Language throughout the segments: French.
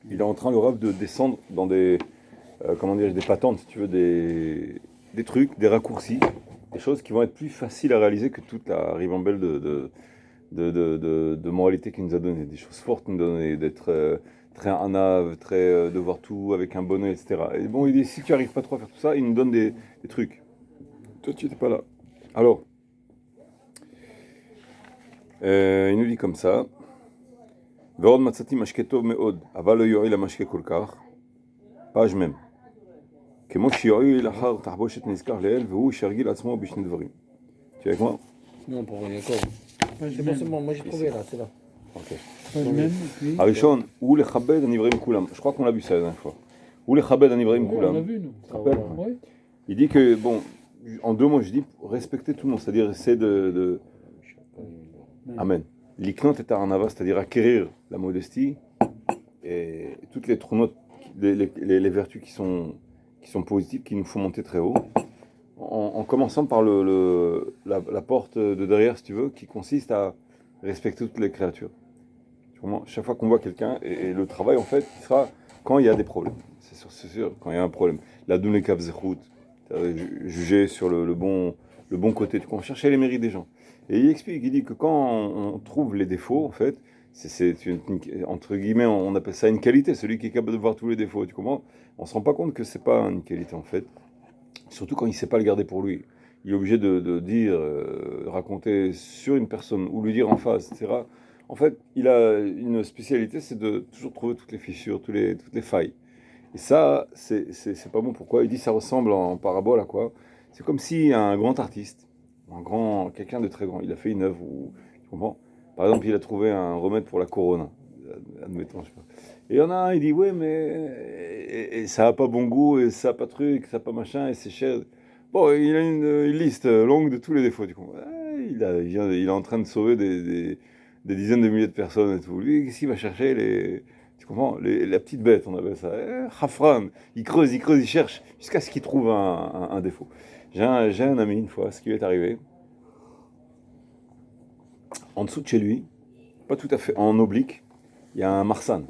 il est en train, le Rav, de descendre dans des, comment dire, des patentes, si tu veux, des trucs, des raccourcis, des choses qui vont être plus faciles à réaliser que toute la ribambelle de moralité qu'il nous a donné, des choses fortes qu'il nous a donné, d'être très anave, très, de voir tout avec un bon œil, etc. Et bon, il dit, si tu n'arrives pas trop à faire tout ça, il nous donne des trucs. Toi, tu n'étais pas là. Alors, il nous dit comme ça, ועוד מצאתי משקה טוב מאוד, אבל לא יועיל המשקה כל כך, page même. כמו שיועיל אחר תחבושת נזכר לאל, והוא שירגיל עצמו בשני דברים. Tu es avec moi? Non, pour Yaakov. Page C'est bon, même. c'est bon, moi j'ai trouvé là, c'est là. Ok. Page même, et puis... הראשון, הוא לכבד הנבראים כולם. Je crois qu'on l'a vu ça la dernière fois. הוא לכבד הנבראים Oui, on l'a כולם. vu, nous. Tu te rappelles? Oui. Il dit que, bon, en deux mots, je dis respecter tout le monde, c'est-à-dire essayer de... Amen. L'iknot est arnava, c'est-à-dire acquérir la modestie et toutes les trônotes, les vertus qui sont positives, qui nous font monter très haut, en commençant par la porte de derrière, si tu veux, qui consiste à respecter toutes les créatures. Chaque fois qu'on voit quelqu'un, et le travail, en fait, il sera quand il y a des problèmes. C'est sûr, quand il y a un problème. La dunekav zechut, juger sur le bon côté, on chercher les mérites des gens. Et il explique, il dit que quand on trouve les défauts, en fait, entre guillemets, on appelle ça une qualité, celui qui est capable de voir tous les défauts, tu comprends? On ne se rend pas compte que c'est pas une qualité, en fait. Surtout quand il ne sait pas le garder pour lui. Il est obligé de dire, raconter sur une personne, ou lui dire en face, etc. En fait, il a une spécialité, c'est de toujours trouver toutes les fissures, toutes les failles. Et ça, c'est pas bon. Pourquoi? Il dit ça ressemble en parabole à quoi? C'est comme si un grand artiste, quelqu'un de très grand, il a fait une œuvre où, tu comprends? Par exemple, il a trouvé un remède pour la corona, admettons, je sais pas. Et il y en a un, il dit, ouais, mais et ça n'a pas bon goût, et ça n'a pas truc, ça n'a pas machin, et c'est cher. Bon, il a une liste longue de tous les défauts, tu comprends? Il est en train de sauver des dizaines de milliers de personnes et tout. Lui, qu'est-ce qu'il va chercher tu comprends? La petite bête, on appelle ça. Hafran, il creuse, il cherche, jusqu'à ce qu'il trouve un défaut. J'ai un ami, une fois, ce qui lui est arrivé, en dessous de chez lui, pas tout à fait, en oblique, il y a un marsan.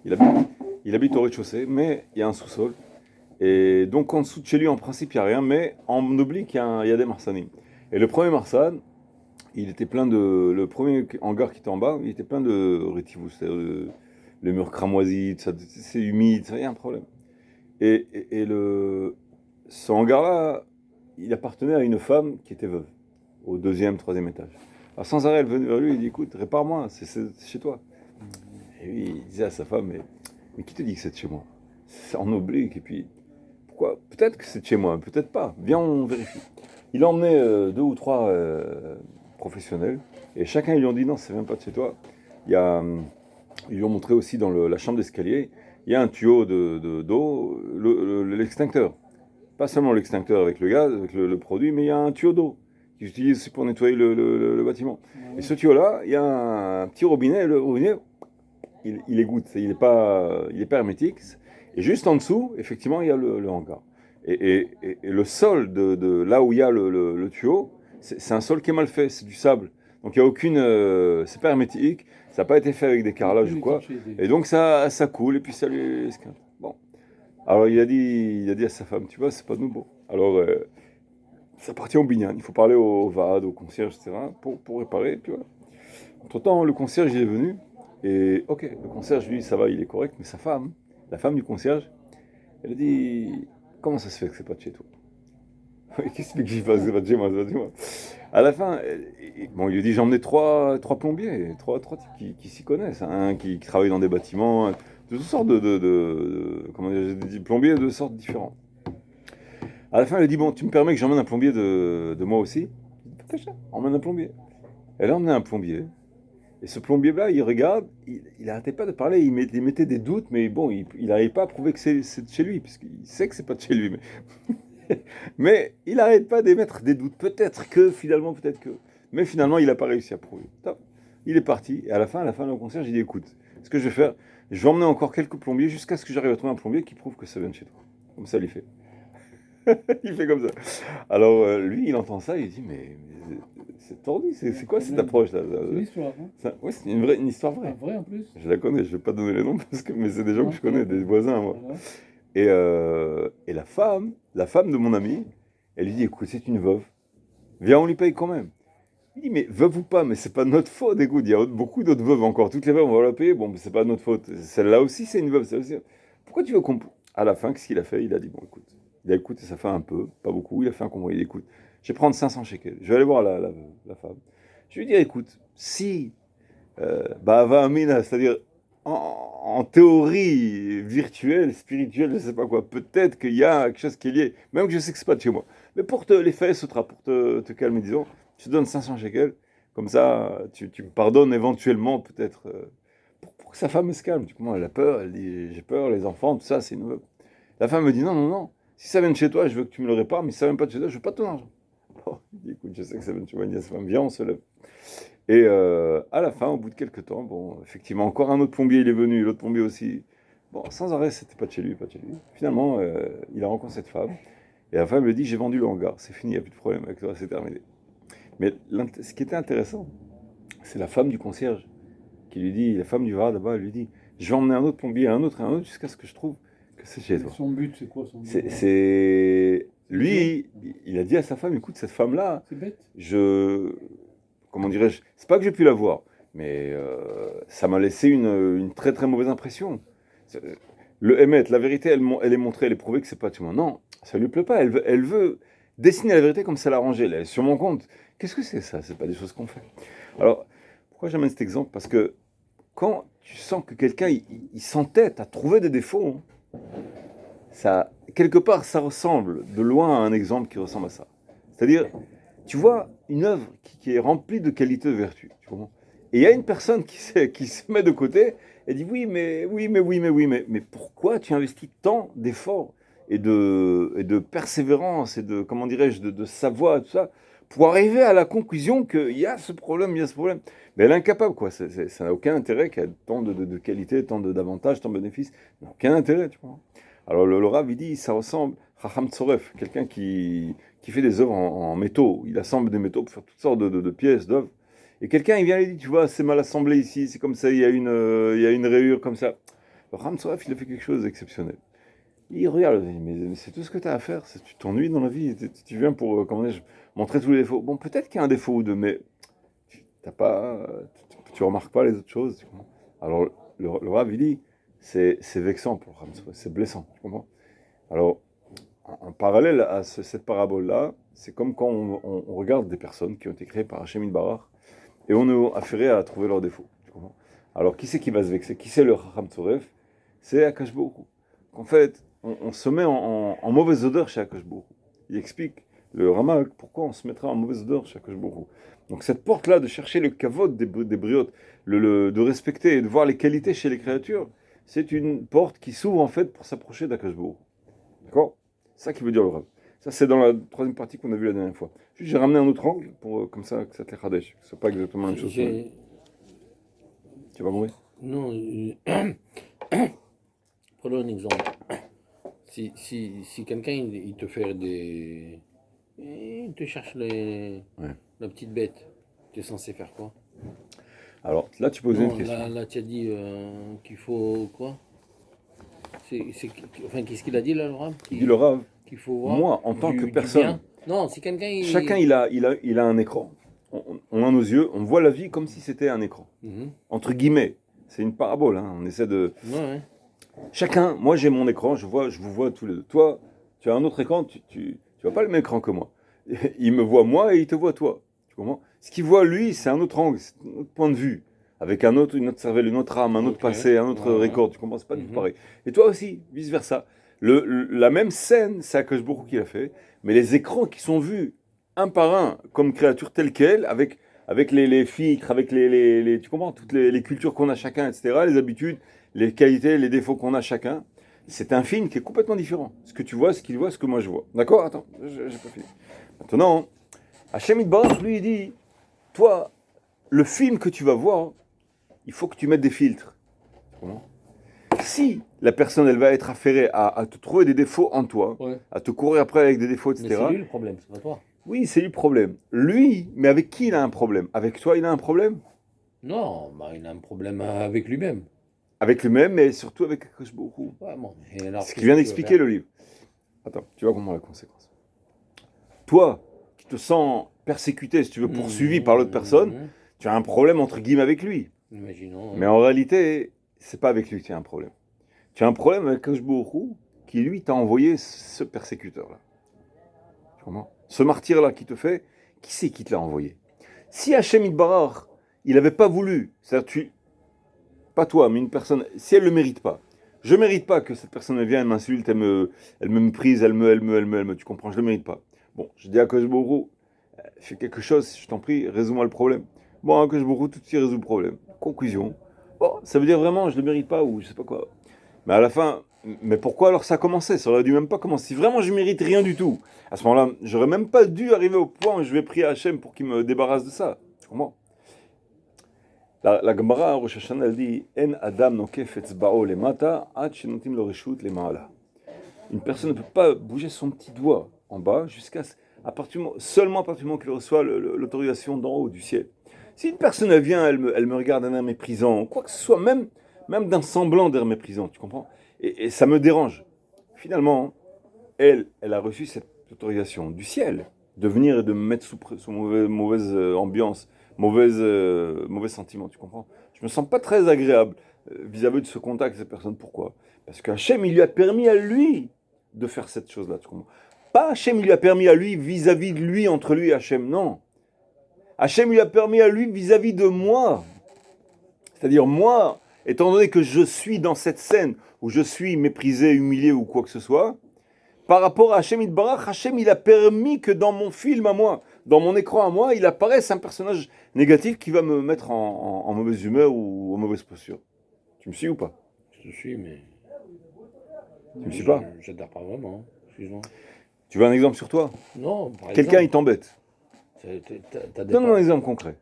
Il habite au rez-de-chaussée, mais il y a un sous-sol. Et donc en dessous de chez lui, en principe, il n'y a rien, mais en oblique, il y a des marsanim. Et le premier marsan, il était plein de... Le premier hangar qui était en bas, il était plein de rétivous, c'est-à-dire les murs cramoisis, c'est humide, il y a un problème. Et ce hangar-là, il appartenait à une femme qui était veuve, au deuxième, troisième étage. Alors sans arrêt, elle venait vers lui, il dit, écoute, répare-moi, c'est chez toi. Et lui, il disait à sa femme, mais qui te dit que c'est de chez moi? C'est en oblique, et puis, pourquoi? Peut-être que c'est de chez moi, peut-être pas. Viens, on vérifie. Il a emmené deux ou trois professionnels, et chacun, ils lui ont dit, non, c'est même pas de chez toi. Ils lui ont montré aussi dans la chambre d'escalier, il y a un tuyau d'eau, l'extincteur. Pas seulement l'extincteur avec le gaz, avec le produit, mais il y a un tuyau d'eau qu'ils utilisent aussi pour nettoyer le bâtiment. Et ce tuyau-là, il y a un petit robinet, et le robinet, il égoutte, il n'est pas hermétique. Et juste en dessous, effectivement, il y a le hangar. Et le sol de là où il y a le tuyau, c'est un sol qui est mal fait, c'est du sable. Donc il n'y a aucune... c'est pas hermétique, ça n'a pas été fait avec des carrelages ou quoi. Et donc ça coule et puis ça lui esquinte. Bon. Alors il a dit à sa femme, tu vois, c'est pas nouveau. Alors ça appartient au binyan, il faut parler au VAD, au concierge, etc. pour réparer, et puis voilà. Entre-temps, le concierge il est venu, et ok, le concierge lui, ça va, il est correct, mais sa femme, la femme du concierge, elle a dit, comment ça se fait que c'est pas de chez toi? Qu'est-ce que je fasse? C'est pas de chez moi, c'est pas de chez moi. À la fin, bon, il lui dit, j'ai emmené trois plombiers, trois types qui s'y connaissent, un qui travaille dans des bâtiments, de toutes sortes comment dire, des plombiers de sortes différentes. À la fin, elle a dit, bon, tu me permets que j'emmène un plombier de moi aussi? Emmène un plombier. Elle a emmené un plombier. Et ce plombier-là, il regarde, il n'arrêtait pas de parler, il mettait des doutes, mais bon, il n'arrive pas à prouver que c'est de chez lui, puisqu'il sait que c'est pas de chez lui. Mais il n'arrête pas d'émettre des doutes. Peut-être que. Mais finalement, il n'a pas réussi à prouver. Top. Il est parti, et à la fin, le concierge, il dit, écoute, ce que je vais faire, je vais emmener encore quelques plombiers jusqu'à ce que j'arrive à trouver un plombier qui prouve que ça vient de chez toi. Comme ça, il fait. Il fait comme ça. Alors, lui, il entend ça, il dit, mais c'est tordu, c'est quoi cette approche là? C'est une histoire, hein. Ouais, c'est une histoire Ah, vraie. vrai en plus. Je la connais, je vais pas donner les noms parce que, mais c'est des gens Non, que je connais, des ok. voisins, moi. Voilà. Et la femme de mon ami, elle lui dit, écoute, c'est une veuve, viens, on lui paye quand même. Il dit, mais veuve ou pas, mais c'est pas notre faute, écoute, il y a beaucoup d'autres veuves encore, toutes les veuves, on va la payer, bon, mais c'est pas notre faute. Celle-là aussi, c'est une veuve, celle aussi. Pourquoi tu veux qu'on... À la fin, qu'est-ce qu'il a fait? Il a dit, bon, écoute, il a écouté sa femme un peu, pas beaucoup, il a fait un compromis, il dit, écoute, je vais prendre 500 shekels, je vais aller voir la femme. Je vais lui dire, écoute, si Bahava Amina, c'est-à-dire en théorie virtuelle, spirituelle, je ne sais pas quoi, peut-être qu'il y a quelque chose qui est lié, même que je sais que c'est pas de chez moi. Mais pour te les fesses, pour te calmer, disons, je te donne 500 shekels, comme ça, tu me pardonnes éventuellement, peut-être, pour que sa femme se calme. Tu comprends, elle a peur, elle dit, j'ai peur, les enfants, tout ça, c'est une... La femme me dit, non, non, non, si ça vient de chez toi, je veux que tu me le répares, mais si ça vient pas de chez toi, je veux pas ton argent. Bon, il dit, écoute, je sais que ça vient de chez moi, il dit à sa femme, viens, on se lève. Et à la fin, au bout de quelques temps, bon, effectivement, encore un autre plombier, il est venu, l'autre plombier aussi. Bon, sans arrêt, c'était pas de chez lui, pas de chez lui. Finalement, il a rencontré cette femme. Et la femme lui dit, j'ai vendu le hangar, c'est fini, il n'y a plus de problème avec toi, c'est terminé. Mais ce qui était intéressant, c'est la femme du concierge qui lui dit, la femme du Var là-bas, elle lui dit, je vais emmener un autre plombier, un autre et un autre, jusqu'à ce que je trouve que c'est chez toi. Son but, c'est quoi son but? Lui, il a dit à sa femme, écoute, cette femme-là, C'est bête. comment dirais-je, c'est pas que j'ai pu la voir, mais ça m'a laissé une très très mauvaise impression. Le Emmet, la vérité, elle est montrée, elle est prouvée que c'est pas de chez moi. Non, ça lui plaît pas, elle veut dessiner la vérité comme ça l'arrangeait. Elle est sur mon compte. Qu'est-ce que c'est ça? C'est pas des choses qu'on fait. Alors, pourquoi j'amène cet exemple? Parce que quand tu sens que quelqu'un il s'entête à trouver des défauts, ça, quelque part, ça ressemble de loin à un exemple qui ressemble à ça. C'est-à-dire, tu vois une œuvre qui est remplie de qualités de vertu. Tu comprends? Et il y a une personne qui se met de côté et dit oui, mais oui, mais oui, mais oui, mais pourquoi tu investis tant d'efforts et de persévérance et de, comment dirais-je, de savoir et tout ça pour arriver à la conclusion qu'il y a ce problème, il y a ce problème. Mais elle est incapable, quoi. Ça n'a aucun intérêt qu'elle ait tant de qualités, tant d'avantages, tant de bénéfices. Ça n'a aucun intérêt, tu vois. Alors le Rav, il dit, ça ressemble à Chacham Tsoref, quelqu'un qui fait des œuvres en métaux. Il assemble des métaux pour faire toutes sortes de pièces, d'œuvres. Et quelqu'un, il vient et il dit, tu vois, c'est mal assemblé ici, c'est comme ça, il y a une rayure comme ça. Le Chacham Tsoref, il a fait quelque chose d'exceptionnel. Il regarde, il dit, mais c'est tout ce que tu as à faire, tu t'ennuies dans la vie, tu viens pour, comment dire, montrer tous les défauts. Bon, peut-être qu'il y a un défaut ou deux, mais t'as pas, tu remarques pas les autres choses. Tu comprends. Alors le Rav, il dit, c'est vexant pour le Chacham Tsoref, c'est blessant, tu comprends. Alors, en parallèle à cette parabole-là, c'est comme quand on regarde des personnes qui ont été créées par Hachem Barach et on est affairé à trouver leurs défauts. Tu comprends. Alors, qui c'est qui va se vexer? Qui c'est le Chacham Tsoref? C'est Akash Baruch Hu. En fait, on se met en mauvaise odeur chez Akash Baruch Hu. Il explique, le Ramak, pourquoi on se mettrait en mauvaise odeur chez Akash Baruch Hu. Donc, cette porte-là de chercher le kavod des briotes, de respecter et de voir les qualités chez les créatures, c'est une porte qui s'ouvre en fait pour s'approcher d'Akash Baruch Hu. D'accord? C'est ça qui veut dire le Rav. Ça, c'est dans la troisième partie qu'on a vue la dernière fois. Juste, j'ai ramené un autre angle pour comme ça que ça te les radesh. Que ce soit pas exactement la même chose. Tu vas mourir? Non, prenons un exemple. Si quelqu'un il te fait des. Il te cherche Ouais. la petite bête, tu es censé faire quoi? Alors là, tu poses une question. Là tu as dit qu'il faut quoi? Enfin, qu'est-ce qu'il a dit là, le Rav? Il dit le Rav, Qu'il faut voir moi, en tant que du personne, bien. Non, si quelqu'un. chacun il a un écran. On a nos yeux, on voit la vie comme si c'était un écran. Mhm. Entre guillemets, c'est une parabole. Hein. On essaie de. Ouais. Chacun, moi j'ai mon écran, je vous vois tous les deux. Toi, tu as un autre écran, tu vois pas le même écran que moi. Il me voit moi et il te voit toi. Tu comprends? Ce qu'il voit lui, c'est un autre angle, c'est un autre point de vue. Avec une autre cervelle, une autre âme, un autre passé, un autre record. Tu comprends? C'est pas du tout pareil. Et toi aussi, vice versa. La même scène, c'est Akash Baruch Hu qui l'a fait, mais les écrans qui sont vus un par un, comme créatures telles quelles, avec les filtres, avec tu comprends, toutes les cultures qu'on a chacun, etc., les habitudes, les qualités, les défauts qu'on a chacun, c'est un film qui est complètement différent. Ce que tu vois, ce qu'il voit, ce que moi je vois. D'accord? Attends, j'ai pas fini. Maintenant, Hachem Barach, lui, il dit, toi, le film que tu vas voir, il faut que tu mettes des filtres. Comment? Si la personne, elle va être affairée à te trouver des défauts en toi, Ouais. à te courir après avec des défauts, Mais etc. c'est lui le problème, c'est pas toi. Oui, c'est lui le problème. Lui, mais avec qui il a un problème? Avec toi, il a un problème? Non, bah, il a un problème avec lui-même. Avec lui-même, mais surtout avec Akadosh Baruch Hu. Ouais, bon. Et alors, Ce qui qu'est-ce vient que tu veux d'expliquer faire? le livre. Attends, tu vas comprendre la conséquence. Toi, qui te sens persécuté, si tu veux, poursuivi par l'autre personne, tu as un problème entre guillemets avec lui. Imaginons. Mais en réalité, c'est pas avec lui que tu as un problème. Tu as un problème avec Akadosh Baruch Hu, qui lui t'a envoyé ce persécuteur-là. Tu comprends? Ce martyr-là qui te fait, qui c'est qui te l'a envoyé? Si Hachem Idbarach, il n'avait pas voulu, c'est-à-dire pas toi, mais une personne, si elle ne le mérite pas, je ne mérite pas que cette personne elle vienne, elle m'insulte, elle me méprise, elle me, tu comprends, je ne le mérite pas. Bon, je dis à Akadosh Baruch Hu, fais quelque chose, je t'en prie, résous-moi le problème. Bon, Akadosh Baruch Hu, tout de suite résout le problème. Conclusion. Bon, ça veut dire vraiment, je ne le mérite pas, ou je sais pas quoi. Mais à la fin, mais pourquoi alors ça a commencé? Ça aurait dû même pas commencer. Si vraiment je mérite rien du tout, à ce moment-là, j'aurais même pas dû arriver au point où je vais prier à Hachem pour qu'il me débarrasse de ça. Tu comprends? La Gemara, Rosh Hashanah, elle dit En Adam nokef etzba'o lemata ad shenotim lo reshut lema'ala. Une personne ne peut pas bouger son petit doigt en bas seulement à partir du moment qu'il reçoit l'autorisation d'en haut, du ciel. Si une personne elle vient, elle me regarde d'un air méprisant, quoi que ce soit, même d'un semblant d'air méprisant, tu comprends? Et ça me dérange. Finalement, elle a reçu cette autorisation du ciel de venir et de me mettre sous mauvaise ambiance, mauvais sentiment, tu comprends? Je me sens pas très agréable vis-à-vis de ce contact avec cette personne. Pourquoi? Parce qu'Hachem, il lui a permis à lui de faire cette chose-là, tu comprends? Pas Hachem, il lui a permis à lui vis-à-vis de lui, entre lui et Hachem, non. Hachem, lui a permis à lui vis-à-vis de moi. C'est-à-dire moi, étant donné que je suis dans cette scène où je suis méprisé, humilié ou quoi que ce soit, par rapport à Hachem Itbarach, Hachem, il a permis que dans mon film à moi, dans mon écran à moi, il apparaisse un personnage négatif qui va me mettre en mauvaise humeur ou en mauvaise posture. Tu me suis ou pas? Je te suis, mais Tu me suis pas? j'adhère pas vraiment. Excuse-moi. Tu veux un exemple sur toi? Non, par Quelqu'un, il exemple. t'embête. Donne-moi un exemple concret.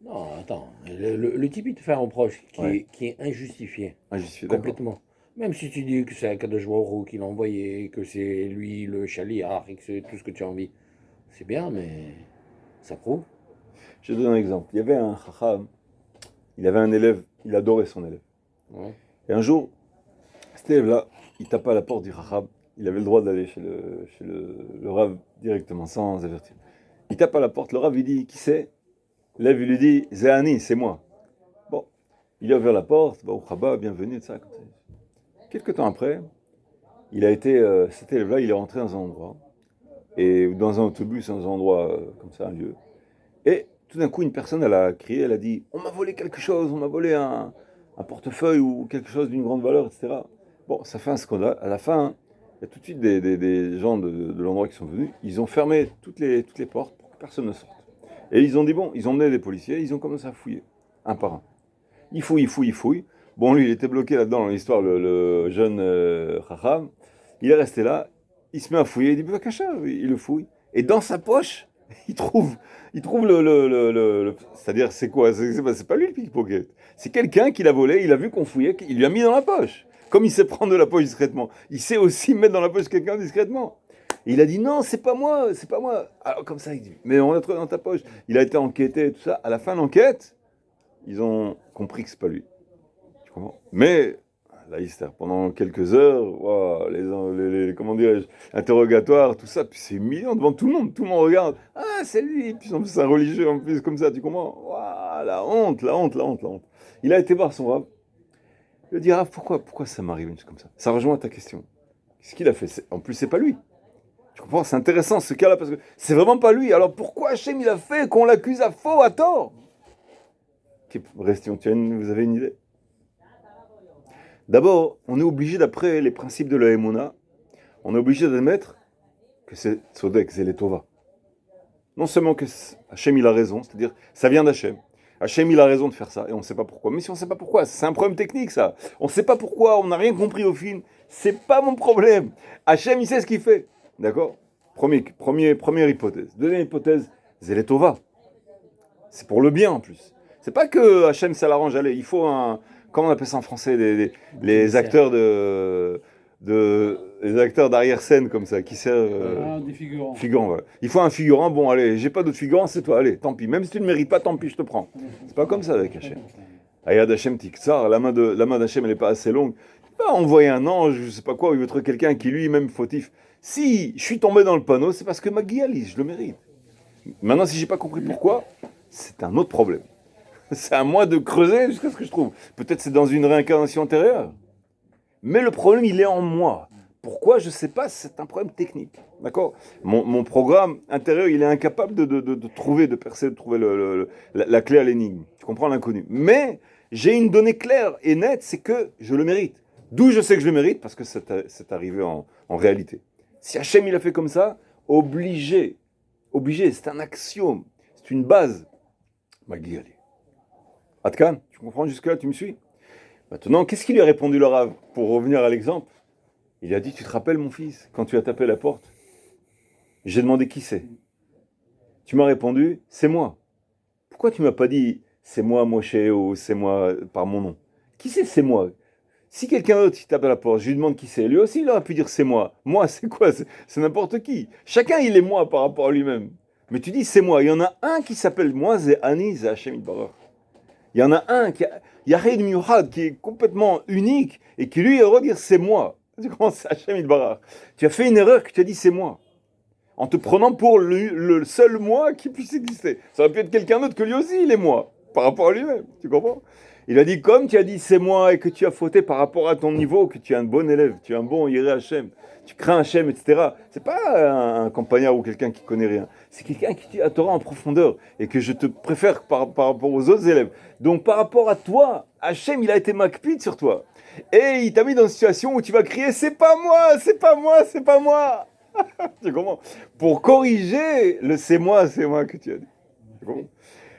Non, attends. Le type, il te fait un reproche Ouais. qui est injustifié. Injustifié, d'accord. Complètement. Même si tu dis que c'est Akadosh Baruch Hu qui l'a envoyé, que c'est lui le chaliar et que c'est tout ce que tu as envie. C'est bien, mais ça prouve. Je te donne un exemple. Il y avait un chacham, il avait un élève, il adorait son élève. Ouais. Et un jour, cet élève-là, il tapait à la porte du chacham. Il avait le droit d'aller chez le Rav directement, sans avertir. Il tape à la porte, le Rav, il dit, qui c'est? L'élève, il lui dit, Zéani, c'est moi. Bon, il a ouvert la porte, bah, au Chaba, bienvenue, ça, comme ça. Quelques temps après, cet élève-là, il est rentré dans un endroit, et dans un autobus, dans un endroit comme ça, un lieu. Et tout d'un coup, une personne, elle a crié, elle a dit, on m'a volé quelque chose, on m'a volé un portefeuille ou quelque chose d'une grande valeur, etc. Bon, ça fait un scandale. À la fin, il y a tout de suite des gens de l'endroit qui sont venus, ils ont fermé toutes les portes pour que personne ne sorte. Et ils ont dit, bon, ils ont emmené des policiers, ils ont commencé à fouiller, un par un. Ils fouillent. Bon, lui, il était bloqué là-dedans dans l'histoire, le jeune Chacham. Il est resté là, il se met à fouiller, il dit, bah, cacha, il le fouille. Et dans sa poche, il trouve c'est-à-dire, c'est quoi? C'est pas lui le pickpocket. C'est quelqu'un qui l'a volé, il a vu qu'on fouillait, il lui a mis dans la poche. Comme il sait prendre de la poche discrètement, il sait aussi mettre dans la poche quelqu'un discrètement. Et il a dit non, c'est pas moi. Alors comme ça, il dit, mais on l'a trouvé dans ta poche. Il a été enquêté, tout ça. À la fin de l'enquête, ils ont compris que c'est pas lui. Tu comprends? Mais la hystère, pendant quelques heures, wow, comment dirais-je, interrogatoires, tout ça, puis c'est humiliant devant tout le monde regarde, ah c'est lui, puis en plus c'est un religieux en plus comme ça, tu comprends? Wow, la honte. Il a été voir son Rav, il lui a dit, Rav, pourquoi ça m'arrive une chose comme ça? Ça rejoint ta question. Qu'est-ce qu'il a fait? En plus c'est pas lui. Tu comprends? C'est intéressant ce cas-là, parce que c'est vraiment pas lui, alors pourquoi Hachem il a fait qu'on l'accuse à faux, à tort? Restons, vous avez une idée? D'abord, on est obligé, d'après les principes de la Emouna, on est obligé d'admettre que c'est Tzodek, c'est les Tova. Non seulement que Hachem il a raison, c'est-à-dire ça vient d'Hachem. Hachem il a raison de faire ça, et on ne sait pas pourquoi. Mais si on ne sait pas pourquoi, c'est un problème technique ça. On ne sait pas pourquoi, on n'a rien compris au film. C'est pas mon problème. Hachem il sait ce qu'il fait. D'accord? Première hypothèse. Deuxième hypothèse, c'est les Tova. C'est pour le bien en plus. C'est pas que Hachem ça l'arrange, allez, il faut comment on appelle ça en français, les Commissaire. acteurs les acteurs d'arrière-scène comme ça, qui servent Des figurants. figurant. Voilà. Il faut un figurant, bon allez, j'ai pas d'autre figurant, c'est toi, allez, tant pis. Même si tu ne mérites pas, tant pis, je te prends. C'est pas comme ça avec Hachem. Ayad Hachem Tiktsar, la main d'Hachem, elle n'est pas assez longue. Il va envoyer un ange, je sais pas quoi, ou il veut trouver quelqu'un qui lui-même fautif. Si je suis tombé dans le panneau, c'est parce que ma guialise, je le mérite. Maintenant, si j'ai pas compris pourquoi, c'est un autre problème. C'est à moi de creuser jusqu'à ce que je trouve. Peut-être c'est dans une réincarnation antérieure. Mais le problème, il est en moi. Pourquoi, je ne sais pas, c'est un problème technique. D'accord ? Mon programme intérieur, il est incapable de trouver, de percer, de trouver la clé à l'énigme. Tu comprends l'inconnu. Mais j'ai une donnée claire et nette, c'est que je le mérite. D'où je sais que je le mérite, parce que c'est arrivé en réalité. Si Hachem, il a fait comme ça, obligé, c'est un axiome, c'est une base. Magli, allez. Atkan, tu comprends jusque-là, tu me suis ? Maintenant, qu'est-ce qu'il lui a répondu le Rav ? Pour revenir à l'exemple, il a dit, tu te rappelles mon fils, quand tu as tapé la porte, j'ai demandé qui c'est. Tu m'as répondu, c'est moi. Pourquoi tu m'as pas dit, c'est moi Moshe ou c'est moi par mon nom ? Qui c'est moi ? Si quelqu'un d'autre qui tape à la porte, je lui demande qui c'est, lui aussi il aurait pu dire c'est moi. Moi, c'est quoi ? C'est n'importe qui. Chacun il est moi par rapport à lui-même. Mais tu dis c'est moi. Il y en a un qui s'appelle moi, c'est Ani, c'est Hachem Itbarach. Il y en a un qui a Yahed Miuchad, qui est complètement unique et qui lui aurait dire c'est moi. Tu commences à Hachem Itbarach. Tu as fait une erreur que tu as dit c'est moi. En te prenant pour le seul moi qui puisse exister. Ça aurait pu être quelqu'un d'autre que lui aussi il est moi. Par rapport à lui-même. Tu comprends ? Il a dit, comme tu as dit c'est moi et que tu as fauté par rapport à ton niveau, que tu es un bon élève, tu es un bon Yireh Hachem, tu crains Hachem, etc. C'est pas un campagnard ou quelqu'un qui connaît rien. C'est quelqu'un qui dit la Torah en profondeur et que je te préfère par rapport aux autres élèves. Donc par rapport à toi, Hachem, il a été makpid sur toi. Et il t'a mis dans une situation où tu vas crier, c'est pas moi, c'est pas moi, c'est pas moi. Tu comprends ? Pour corriger le c'est moi que tu as dit. Tu comprends ?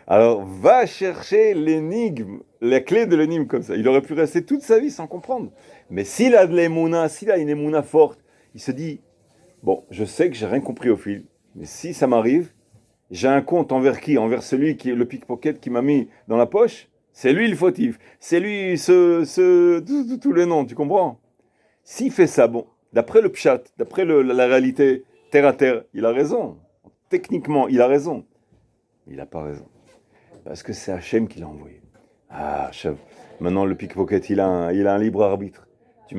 Alors, va chercher l'énigme, la clé de l'énigme comme ça. Il aurait pu rester toute sa vie sans comprendre. Mais s'il a de l'émouna, s'il a une émouna forte, il se dit, bon, je sais que j'ai rien compris au fil, mais si ça m'arrive, j'ai un compte envers qui ? Envers celui qui est le pickpocket qui m'a mis dans la poche. C'est lui le fautif. C'est lui tous les noms, tu comprends ? S'il fait ça, bon, d'après le pshat, d'après la réalité terre à terre, il a raison. Techniquement, il a raison. Mais il n'a pas raison. Parce que c'est Hachem qui l'a envoyé. Ah, Hachem. Maintenant, le pickpocket, il a un libre arbitre. Tu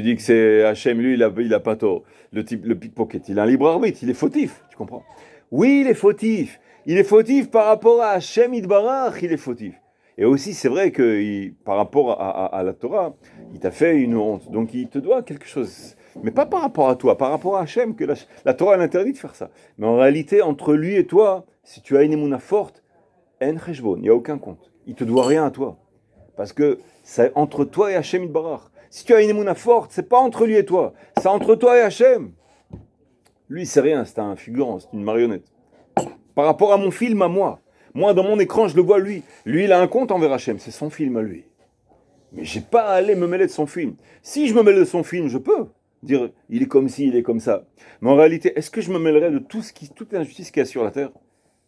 dis que c'est Hachem, lui, il a pas tort. Le pickpocket, il a un libre arbitre, il est fautif, tu comprends ? Oui, il est fautif. Il est fautif par rapport à Hachem Idbarach, il est fautif. Et aussi, c'est vrai que par rapport à la Torah, il t'a fait une honte. Donc, il te doit quelque chose. Mais pas par rapport à toi, par rapport à Hachem, que la Torah l'interdit de faire ça. Mais en réalité, entre lui et toi, si tu as une émouna forte, En cheshbon, il n'y a aucun compte. Il ne te doit rien à toi. Parce que c'est entre toi et Hachem Itbarach. Si tu as une émouna forte, c'est pas entre lui et toi. C'est entre toi et Hachem. Lui, c'est rien, c'est un figurant, c'est une marionnette. Par rapport à mon film, à moi. Moi, dans mon écran, je le vois lui. Lui, il a un compte envers Hachem, c'est son film à lui. Mais j'ai pas à aller me mêler de son film. Si je me mêle de son film, je peux dire, il est comme ci, il est comme ça. Mais en réalité, est-ce que je me mêlerai de toute l'injustice qu'il y a sur la terre ?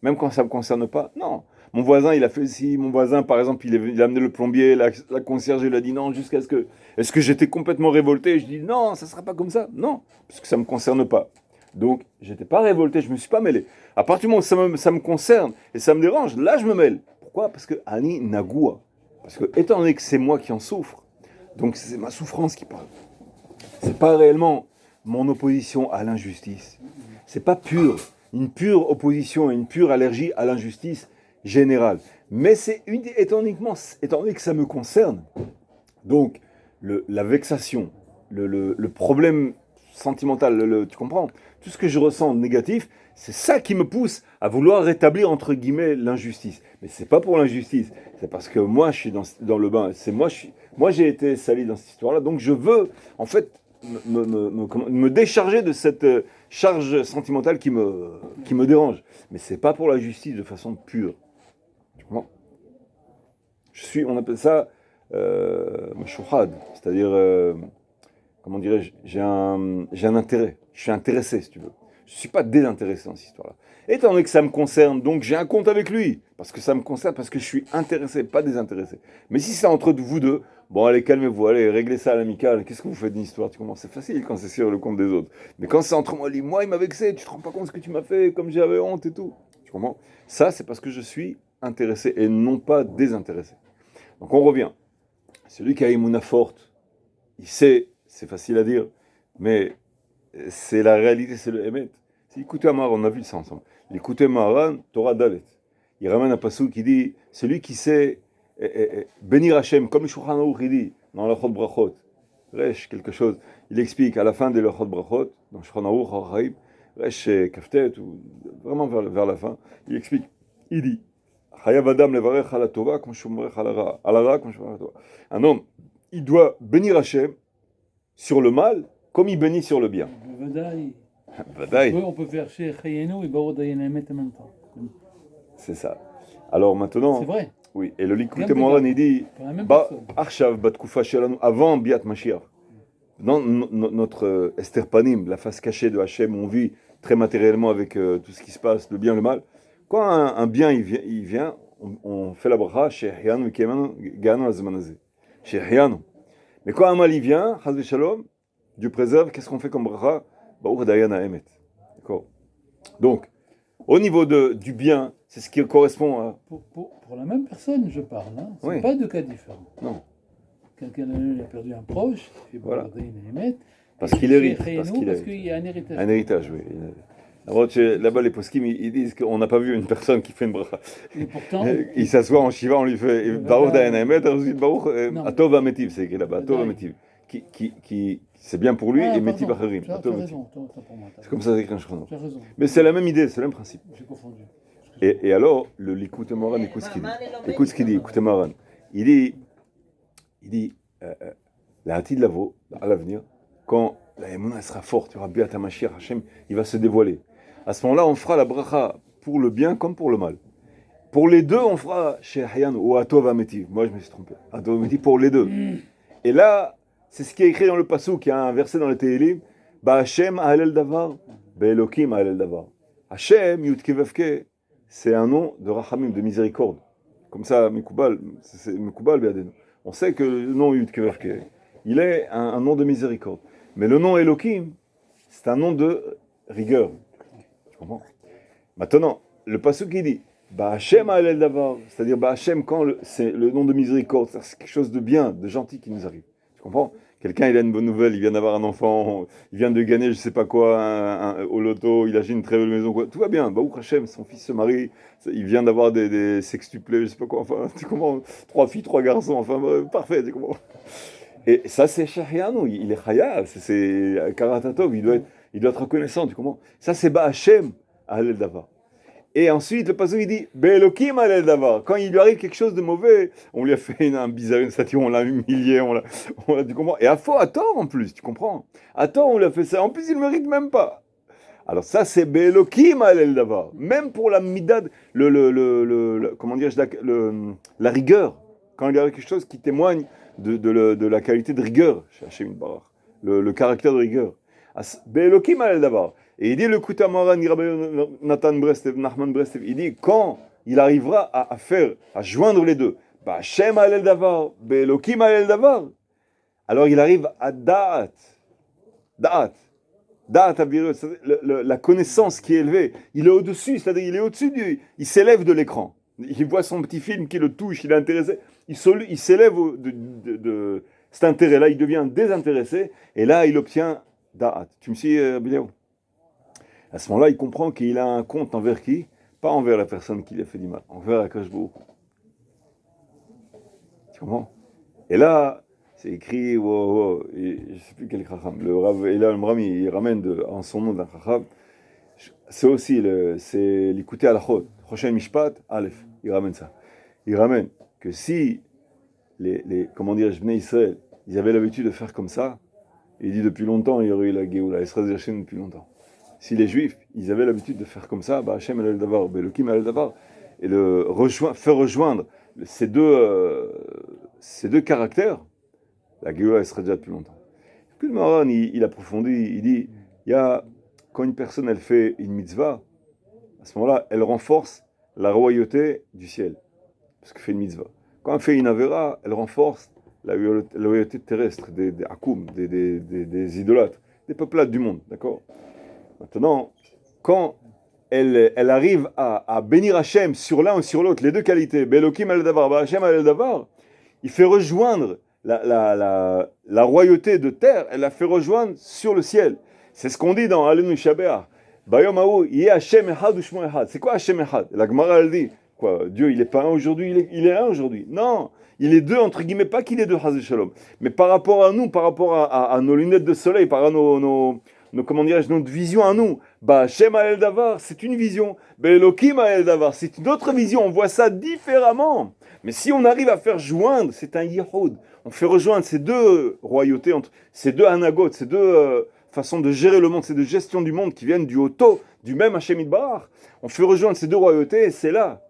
Même quand ça ne me concerne pas ? Non. Mon voisin, il a fait ci. Mon voisin, par exemple, il a amené le plombier. La concierge, il a dit non, jusqu'à ce que... Est-ce que j'étais complètement révolté ? Je dis non, ça ne sera pas comme ça. Non, parce que ça ne me concerne pas. Donc, je n'étais pas révolté, je ne me suis pas mêlé. À partir du moment où ça me concerne et ça me dérange, là, je me mêle. Pourquoi ? Parce que Ani Nagoua. Parce que, étant donné que c'est moi qui en souffre, donc c'est ma souffrance qui parle. C'est pas réellement mon opposition à l'injustice. C'est pas pur. Une pure opposition et une pure allergie à l'injustice générale. Mais c'est étant donné que ça me concerne, donc la vexation, le problème sentimental, tu comprends ? Tout ce que je ressens négatif, c'est ça qui me pousse à vouloir rétablir entre guillemets l'injustice. Mais c'est pas pour l'injustice, c'est parce que moi je suis dans le bain. C'est moi j'ai été sali dans cette histoire-là, donc je veux en fait me décharger de cette charge sentimentale qui me dérange. Mais c'est pas pour la justice de façon pure. Tu comprends ? On appelle ça mashouhad, c'est-à-dire, comment dirais-je, j'ai un intérêt, je suis intéressé si tu veux. Je ne suis pas désintéressé dans cette histoire-là. Étant donné que ça me concerne, donc j'ai un compte avec lui. Parce que ça me concerne, parce que je suis intéressé, pas désintéressé. Mais si c'est entre vous deux, bon, allez, calmez-vous, allez, réglez ça à l'amical. Qu'est-ce que vous faites d'une histoire? Tu comprends? C'est facile quand c'est sur le compte des autres. Mais quand c'est entre moi, il m'a vexé, tu te rends pas compte de ce que tu m'as fait, comme j'avais honte et tout. Tu comprends? Ça, c'est parce que je suis intéressé et non pas désintéressé. Donc on revient. Celui qui a une forte, il sait, c'est facile à dire, mais c'est la réalité, c'est le Emet. C'est l'écouter Maharan, on a vu ça ensemble. L'écouter Maharan, Torah Dalet. Il ramène un passou qui dit, celui qui sait bénir Hachem, comme le Shulchan Aruch il dit, dans l'Achot Brachot, Resh, quelque chose, il explique à la fin de l'Achot Brachot, dans Shulchan Aruch, Hachaim, Resh Kaftet, ou vraiment vers la fin, il explique, il dit, Chayav Adam levarech ala tova, comme shumrech ala ra, comme shumrech ala tova. Un homme, il doit bénir Hachem sur le mal, comme il bénit sur le bien. Vadaï. Vadaï. Oui, on peut faire chez Chayenu et Barod Dayanemet en même temps. C'est ça. Alors maintenant, C'est vrai. oui, et le Likutei Même Moharan, que il dit, Pour la même Ba personne. Arshav Batkoufa Shelanu, avant Biat Mashiach, dans notre Esther Panim, la face cachée de Hachem, on vit très matériellement avec tout ce qui se passe, le bien, le mal. Quand un bien il vient on fait la bracha, Shehianu Mikemanu Ganu Azmanaze. Shehianu. Mais quand un mal il vient, Chaz Shalom, Dieu préserve, qu'est-ce qu'on fait comme bracha? Baruch Dayana Emet. D'accord? Donc, au niveau du bien, c'est ce qui correspond à. Pour la même personne, je parle. Hein. C'est Oui. pas deux cas différents. Non. Quelqu'un a perdu un proche, il fait Voilà. Barod Dayanemet. Parce qu'il hérite. Parce qu'il y a un héritage. Un héritage, oui. Alors, là-bas, les poskim, ils disent qu'on n'a pas vu une personne qui fait une bracha. Et pourtant, Il s'assoit en Shiva, on lui fait Baruch Dayan Haemet, ensuite Baruch Non. Atov Ametiv, c'est écrit là-bas, Atov Dayan. Ametiv. Qui c'est bien pour lui, Ah, et Metiv pardon. Acherim. Tu as Atov Ametiv. raison. T'as pour moi, C'est comme ça, c'est écrit en Shulchan Aruch. Tu as raison. Mais c'est la même idée, c'est le même principe. J'ai confondu. Et alors, le Likutei Moharan, écoute ce qu'il dit. Écoute ce qu'il dit, Likutei Moharan. Il dit, la hâtie de l'avo, à l'avenir, quand la Emouna sera forte, il y aura Biat HaMashiach, Hachem, il va se dévoiler. À ce moment-là, on fera la bracha pour le bien comme pour le mal. Pour les deux, on fera Shehianu ou Atov Ametiv. Moi, je me suis trompé. Atov Ametiv pour les deux. Et là, c'est ce qui est écrit dans le Passouk, il y a un verset dans le Tehillim, Ba Hashem Ahalel Davar, Ba Elokim Ahalel Davar. Hashem, Yudke Vavke, c'est un nom de Rachamim, de miséricorde. Comme ça, Mekubal, c'est Mekubal Be'adenu. On sait que le nom Yudke Vavke, il est un nom de miséricorde. Mais le nom Elokim, c'est un nom de rigueur. Tu comprends? Maintenant, le Passouk qui dit, Ba Hashem Ahalel Davar, c'est-à-dire Ba Hashem, quand c'est le nom de miséricorde, c'est quelque chose de bien, de gentil qui nous arrive. Tu comprends? Quelqu'un, il a une bonne nouvelle, il vient d'avoir un enfant, il vient de gagner, je sais pas quoi, au loto, il a acheté une très belle maison, quoi. Tout va bien. Baruch Hashem, son fils se marie, il vient d'avoir des sextuplés, je sais pas quoi, enfin, tu comprends? 3 filles, 3 garçons, enfin, parfait, tu comprends? Et ça, c'est Shehianu, il est Chayav, c'est Karatatov, il doit être reconnaissant, tu comprends? Ça, c'est Ba Hashem, Ahalel Davar. Et ensuite, le pasteur il dit Be'elokim Ahalel Davar. Quand il lui arrive quelque chose de mauvais, on lui a fait un bizarre, une statue, on l'a humilié, tu comprends? Et à tort en plus, tu comprends? À tort, on lui a fait ça. En plus, il ne mérite même pas. Alors ça, c'est Be'elokim Ahalel Davar. Même pour la midad, comment dire, la rigueur. Quand il y a quelque chose qui témoigne de la qualité de rigueur, chez Hachem Barach, le caractère de rigueur. Be'elokim Ahalel Davar. Et il dit le Likutei Moharan, Nathan Brestev, Nachman Brestev, il dit quand il arrivera à joindre les deux, Ba Hashem Ahalel Davar, Be'elokim Ahalel Davar, alors il arrive à Da'at Avirut, la connaissance qui est élevée. Il est au-dessus, c'est-à-dire il est au-dessus il s'élève de l'écran. Il voit son petit film qui le touche, il est intéressé, il s'élève de cet intérêt-là, il devient désintéressé, et là il obtient Da'at. Tu me suis, Biléo? À ce moment-là, il comprend qu'il a un compte envers qui? Pas envers la personne qui lui a fait du mal, envers Akadosh Baruch Hu. Tu comprends? Et là, c'est écrit, je ne sais plus quel Chacham, le Rav Elal Mrami, il ramène en son nom d'un Chacham, c'est aussi, c'est l'écouter à la Chod, Choshen Mishpat, Aleph, il ramène ça. Il ramène que si comment dire, Bnei Israël, ils avaient l'habitude de faire comme ça, il dit depuis longtemps, il y aurait eu la Géoula, Israël Zerchen depuis longtemps. Si les Juifs, ils avaient l'habitude de faire comme ça, bah Hashem Ahalel Davar, Be'elokim Ahalel Davar, et faire rejoindre ces deux caractères, la Géoula serait déjà depuis longtemps. Puis le Moharan, il approfondit, il dit, il y a quand une personne elle fait une mitzvah, à ce moment-là, elle renforce la royauté du ciel, parce qu'elle fait une mitzvah. Quand elle fait une avera, elle renforce la loyauté terrestre des hakoum, des idolâtres, des peuplades du monde, d'accord? Maintenant, quand elle arrive à bénir Hachem sur l'un ou sur l'autre, les deux qualités, Belokim al-Davar, Hachem al-Davar, il fait rejoindre la royauté de terre, elle la fait rejoindre sur le ciel. C'est ce qu'on dit dans Alenu Shabbat. Bayom Haou, il y a Hachem Echad ou Shmo Echad. C'est quoi Hachem Echad? La Gemara elle dit, quoi, Dieu il n'est pas un aujourd'hui, il est un aujourd'hui. Non, il est deux, entre guillemets, pas qu'il est deux, Hazé Shalom. Mais par rapport à nous, par rapport à nos lunettes de soleil, par rapport à comment dirais-je, notre vision à nous, bah, Hachem El Davar, c'est une vision. Belokim El Davar, c'est une autre vision. On voit ça différemment. Mais si on arrive à faire joindre, c'est un Yihoud. On fait rejoindre ces deux royautés, entre ces deux anagotes, ces deux façons de gérer le monde, ces deux gestions du monde qui viennent du Oto, du même Hachem Idbar. On fait rejoindre ces deux royautés et c'est là.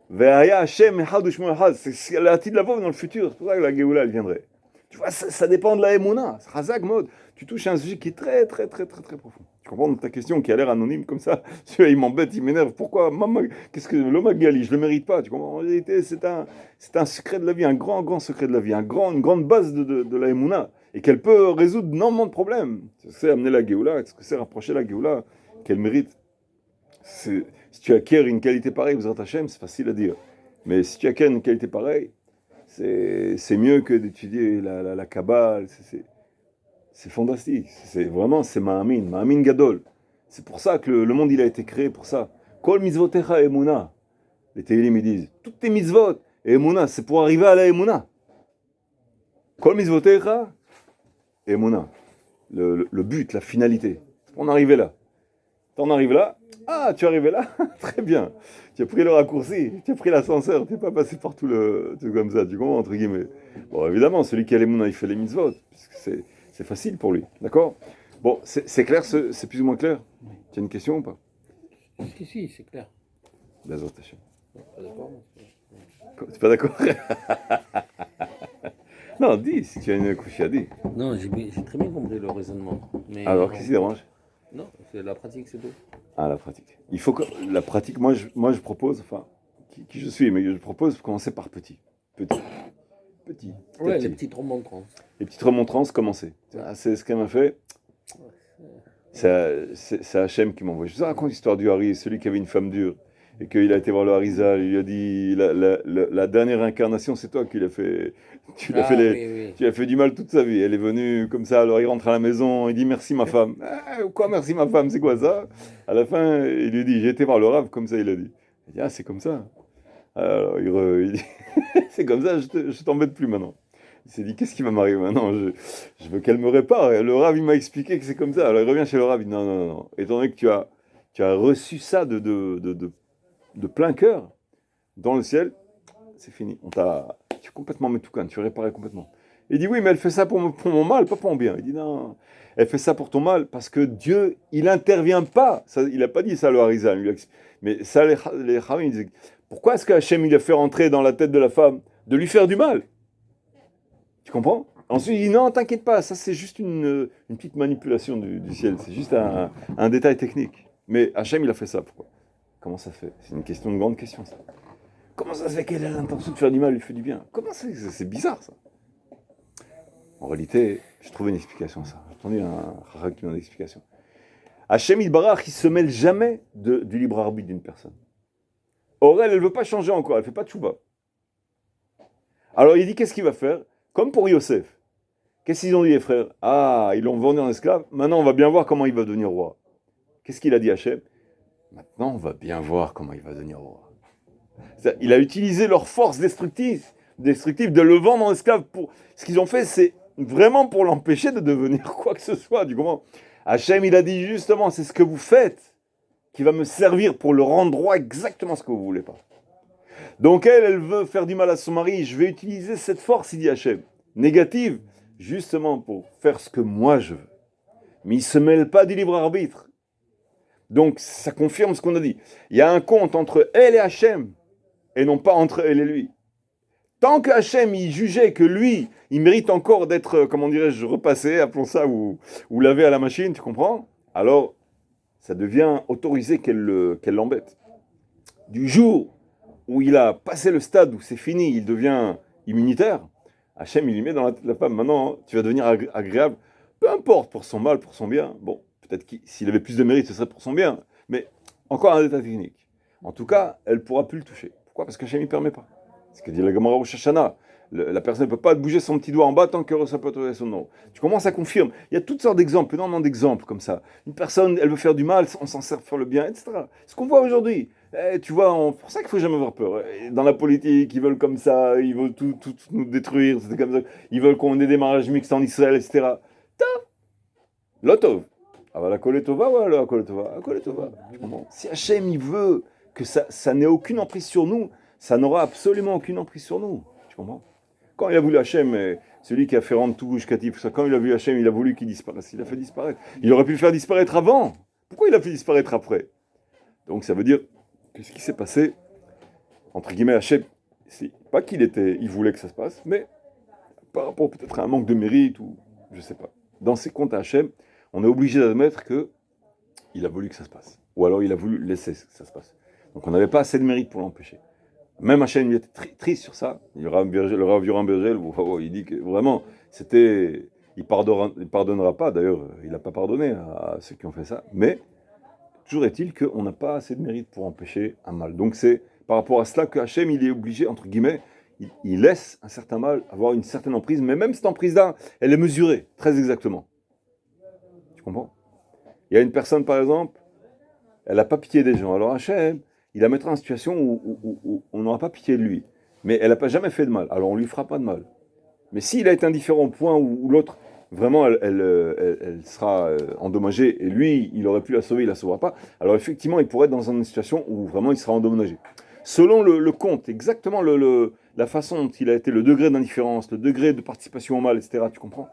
Ve'aya Hachem Echad U'Shmo Echad. C'est la petite la dans le futur. C'est pour ça que la Géoula, elle viendrait. Tu vois, ça dépend de la Emouna. C'est Razak Mode. Tu touches à un sujet qui est très, très, très, très, très profond. Tu comprends ta question qui a l'air anonyme comme ça. Il m'embête, il m'énerve. Pourquoi maman, qu'est-ce que l'homme a gali? Je le mérite pas. Tu comprends? En réalité, c'est un secret de la vie, un grand, grand secret de la vie, une grande base de la Emouna. Et qu'elle peut résoudre énormément de problèmes. C'est amener la Géoula, c'est rapprocher la Géoula, qu'elle mérite. Si tu acquiers une qualité pareille, vous êtes Hachem, c'est facile à dire. Mais si tu acquiers une qualité pareille, c'est mieux que d'étudier la Kabbale. C'est fantastique. C'est Ma'amin Gadol. C'est pour ça que le monde il a été créé pour ça. Kol mitzvotecha emuna. Les Tehillim ils disent toutes tes mitzvot et emuna, c'est pour arriver à la emuna. Kol mitzvotecha emuna. Le but, la finalité. C'est pour en arriver là. T'en arrives là. Ah, tu es arrivé là. Très bien. Tu as pris le raccourci. Tu as pris l'ascenseur. Tu n'es pas passé par tout le truc comme ça. Tu comprends entre guillemets. Bon, évidemment, celui qui a l'emuna, il fait les mitzvot. Parce que c'est facile pour lui, d'accord? Bon, c'est clair, c'est plus ou moins clair? Tu as une question ou pas? Si, c'est clair. Bezrat Hashem. Pas d'accord. Tu es pas d'accord? Non, dis, si tu as une couche à dire. Non, j'ai très bien compris le raisonnement. Mais Alors, qu'est-ce qui dérange? Non, c'est la pratique, c'est tout. Ah, la pratique. Il faut que la pratique, moi je propose, enfin, qui je suis, mais je propose de commencer par petit. Petit. Ouais, les petites remontrances. Les petites remontrances, commencer. C'est ce qu'elle m'a fait. C'est Hachem qui m'a envoyé. Je vous raconte l'histoire du Hari, celui qui avait une femme dure, et qu'il a été voir le Harizal, il lui a dit la dernière incarnation, c'est toi qui l'as fait. Tu l'as fait, tu as fait du mal toute sa vie. Elle est venue comme ça, alors il rentre à la maison, il dit merci ma femme. Quoi merci ma femme, c'est quoi ça? À la fin, il lui dit j'ai été voir le Rav, comme ça il a dit. Il dit ah c'est comme ça. Alors il dit c'est comme ça, je t'embête plus maintenant. Il s'est dit, qu'est-ce qui va m'arriver maintenant? Je veux qu'elle me répare. Et le Rav, il m'a expliqué que c'est comme ça. Alors il revient chez le Rav, il dit, non. Étant donné que tu as reçu ça de plein cœur, dans le ciel, c'est fini. Tu es complètement métoukan, tu es réparé complètement. Il dit, oui, mais elle fait ça pour mon mal, pas pour mon bien. Il dit, non, elle fait ça pour ton mal, parce que Dieu, il n'intervient pas. Ça, il n'a pas dit ça, le Harizal. Mais ça, les Chavim, ils disaient, pourquoi est-ce qu'Hachem, il a fait rentrer dans la tête de la femme de lui faire du mal? Tu comprends? Ensuite, il dit non, t'inquiète pas, ça c'est juste une petite manipulation du ciel, c'est juste un détail technique. Mais Hachem, il a fait ça, pourquoi? Comment ça se fait? C'est une question, une grande question, ça. Comment ça se fait qu'elle a l'intention de faire du mal, lui fait du bien? Comment c'est bizarre, ça. En réalité, je trouvais une explication à ça. J'ai entendu un rachak qui m'a donné une explication. Hachem, il barach, il se mêle jamais du libre arbitre d'une personne. Or, elle ne veut pas changer encore, elle ne fait pas de tchouba. Alors, il dit, qu'est-ce qu'il va faire? Comme pour Yosef. Qu'est-ce qu'ils ont dit les frères? Ah, ils l'ont vendu en esclave. Maintenant, on va bien voir comment il va devenir roi. Qu'est-ce qu'il a dit Hachem? Maintenant, on va bien voir comment il va devenir roi. Il a utilisé leur force destructive de le vendre en esclave. Ce qu'ils ont fait, c'est vraiment pour l'empêcher de devenir quoi que ce soit. Du comment Hachem, il a dit justement, c'est ce que vous faites qui va me servir pour le rendre roi exactement ce que vous voulez pas. Donc elle veut faire du mal à son mari, je vais utiliser cette force, il dit Hachem, négative, justement pour faire ce que moi je veux. Mais il ne se mêle pas du libre arbitre. Donc ça confirme ce qu'on a dit. Il y a un compte entre elle et Hachem, et non pas entre elle et lui. Tant que Hachem, il jugeait que lui, il mérite encore d'être, comment dirais-je, repassé, appelons ça, ou lavé à la machine, tu comprends? Alors, ça devient autorisé qu'elle l'embête. Du jour où il a passé le stade où c'est fini, il devient immunitaire, Hachem, il lui met dans la femme, maintenant, tu vas devenir agréable, peu importe, pour son mal, pour son bien. Bon, peut-être que s'il avait plus de mérite, ce serait pour son bien, mais encore un détail technique. En tout cas, elle ne pourra plus le toucher. Pourquoi? Parce qu'Hachem ne permet pas. C'est ce que dit la Gemara Rosh Hashanah. La personne ne peut pas bouger son petit doigt en bas tant qu'elle ne reçoit pas l'autorisation de nom. Tu commences à confirmer. Il y a toutes sortes d'exemples, énormément d'exemples comme ça. Une personne, elle veut faire du mal, on s'en sert pour faire le bien, etc. Ce qu'on voit aujourd'hui. Tu vois, pour ça qu'il ne faut jamais avoir peur. Dans la politique, ils veulent comme ça, ils veulent tout nous détruire, c'est comme ça. Ils veulent qu'on ait des mariages mixtes en Israël, etc. Lotov. Ah bah la koletova, ouais, la koletova. Si Hachem, il veut que ça n'ait aucune emprise sur nous, ça n'aura absolument aucune emprise sur nous. Tu comprends? Quand il a voulu Hachem, celui qui a fait rendre tout gouche-catif, quand il a vu Hachem, il a voulu qu'il disparaisse. Il a fait disparaître. Il aurait pu le faire disparaître avant. Pourquoi il a fait disparaître après? Donc ça veut dire que ce qui s'est passé, entre guillemets, Hachem, c'est pas il voulait que ça se passe, mais par rapport peut-être à un manque de mérite ou je sais pas. Dans ses comptes à Hachem, on est obligé d'admettre que il a voulu que ça se passe. Ou alors il a voulu laisser que ça se passe. Donc on n'avait pas assez de mérite pour l'empêcher. Même Hachem il était triste sur ça. Le Rav Yoram Bergel, il dit que vraiment, il pardonnera pas. D'ailleurs, il n'a pas pardonné à ceux qui ont fait ça. Mais toujours est-il qu'on n'a pas assez de mérite pour empêcher un mal. Donc c'est par rapport à cela que Hachem, il est obligé, entre guillemets, il laisse un certain mal avoir une certaine emprise. Mais même cette emprise-là, elle est mesurée, très exactement. Tu comprends? Il y a une personne, par exemple, elle n'a pas pitié des gens. Alors Hachem, il la mettra en situation où on n'aura pas pitié de lui. Mais elle n'a jamais fait de mal. Alors on ne lui fera pas de mal. Mais s'il a été indifférent au point où l'autre, vraiment, elle sera endommagée, et lui, il aurait pu la sauver, il ne la sauvera pas, alors effectivement, il pourrait être dans une situation où vraiment il sera endommagé. Selon le compte, exactement la façon dont il a été, le degré d'indifférence, le degré de participation au mal, etc., tu comprends?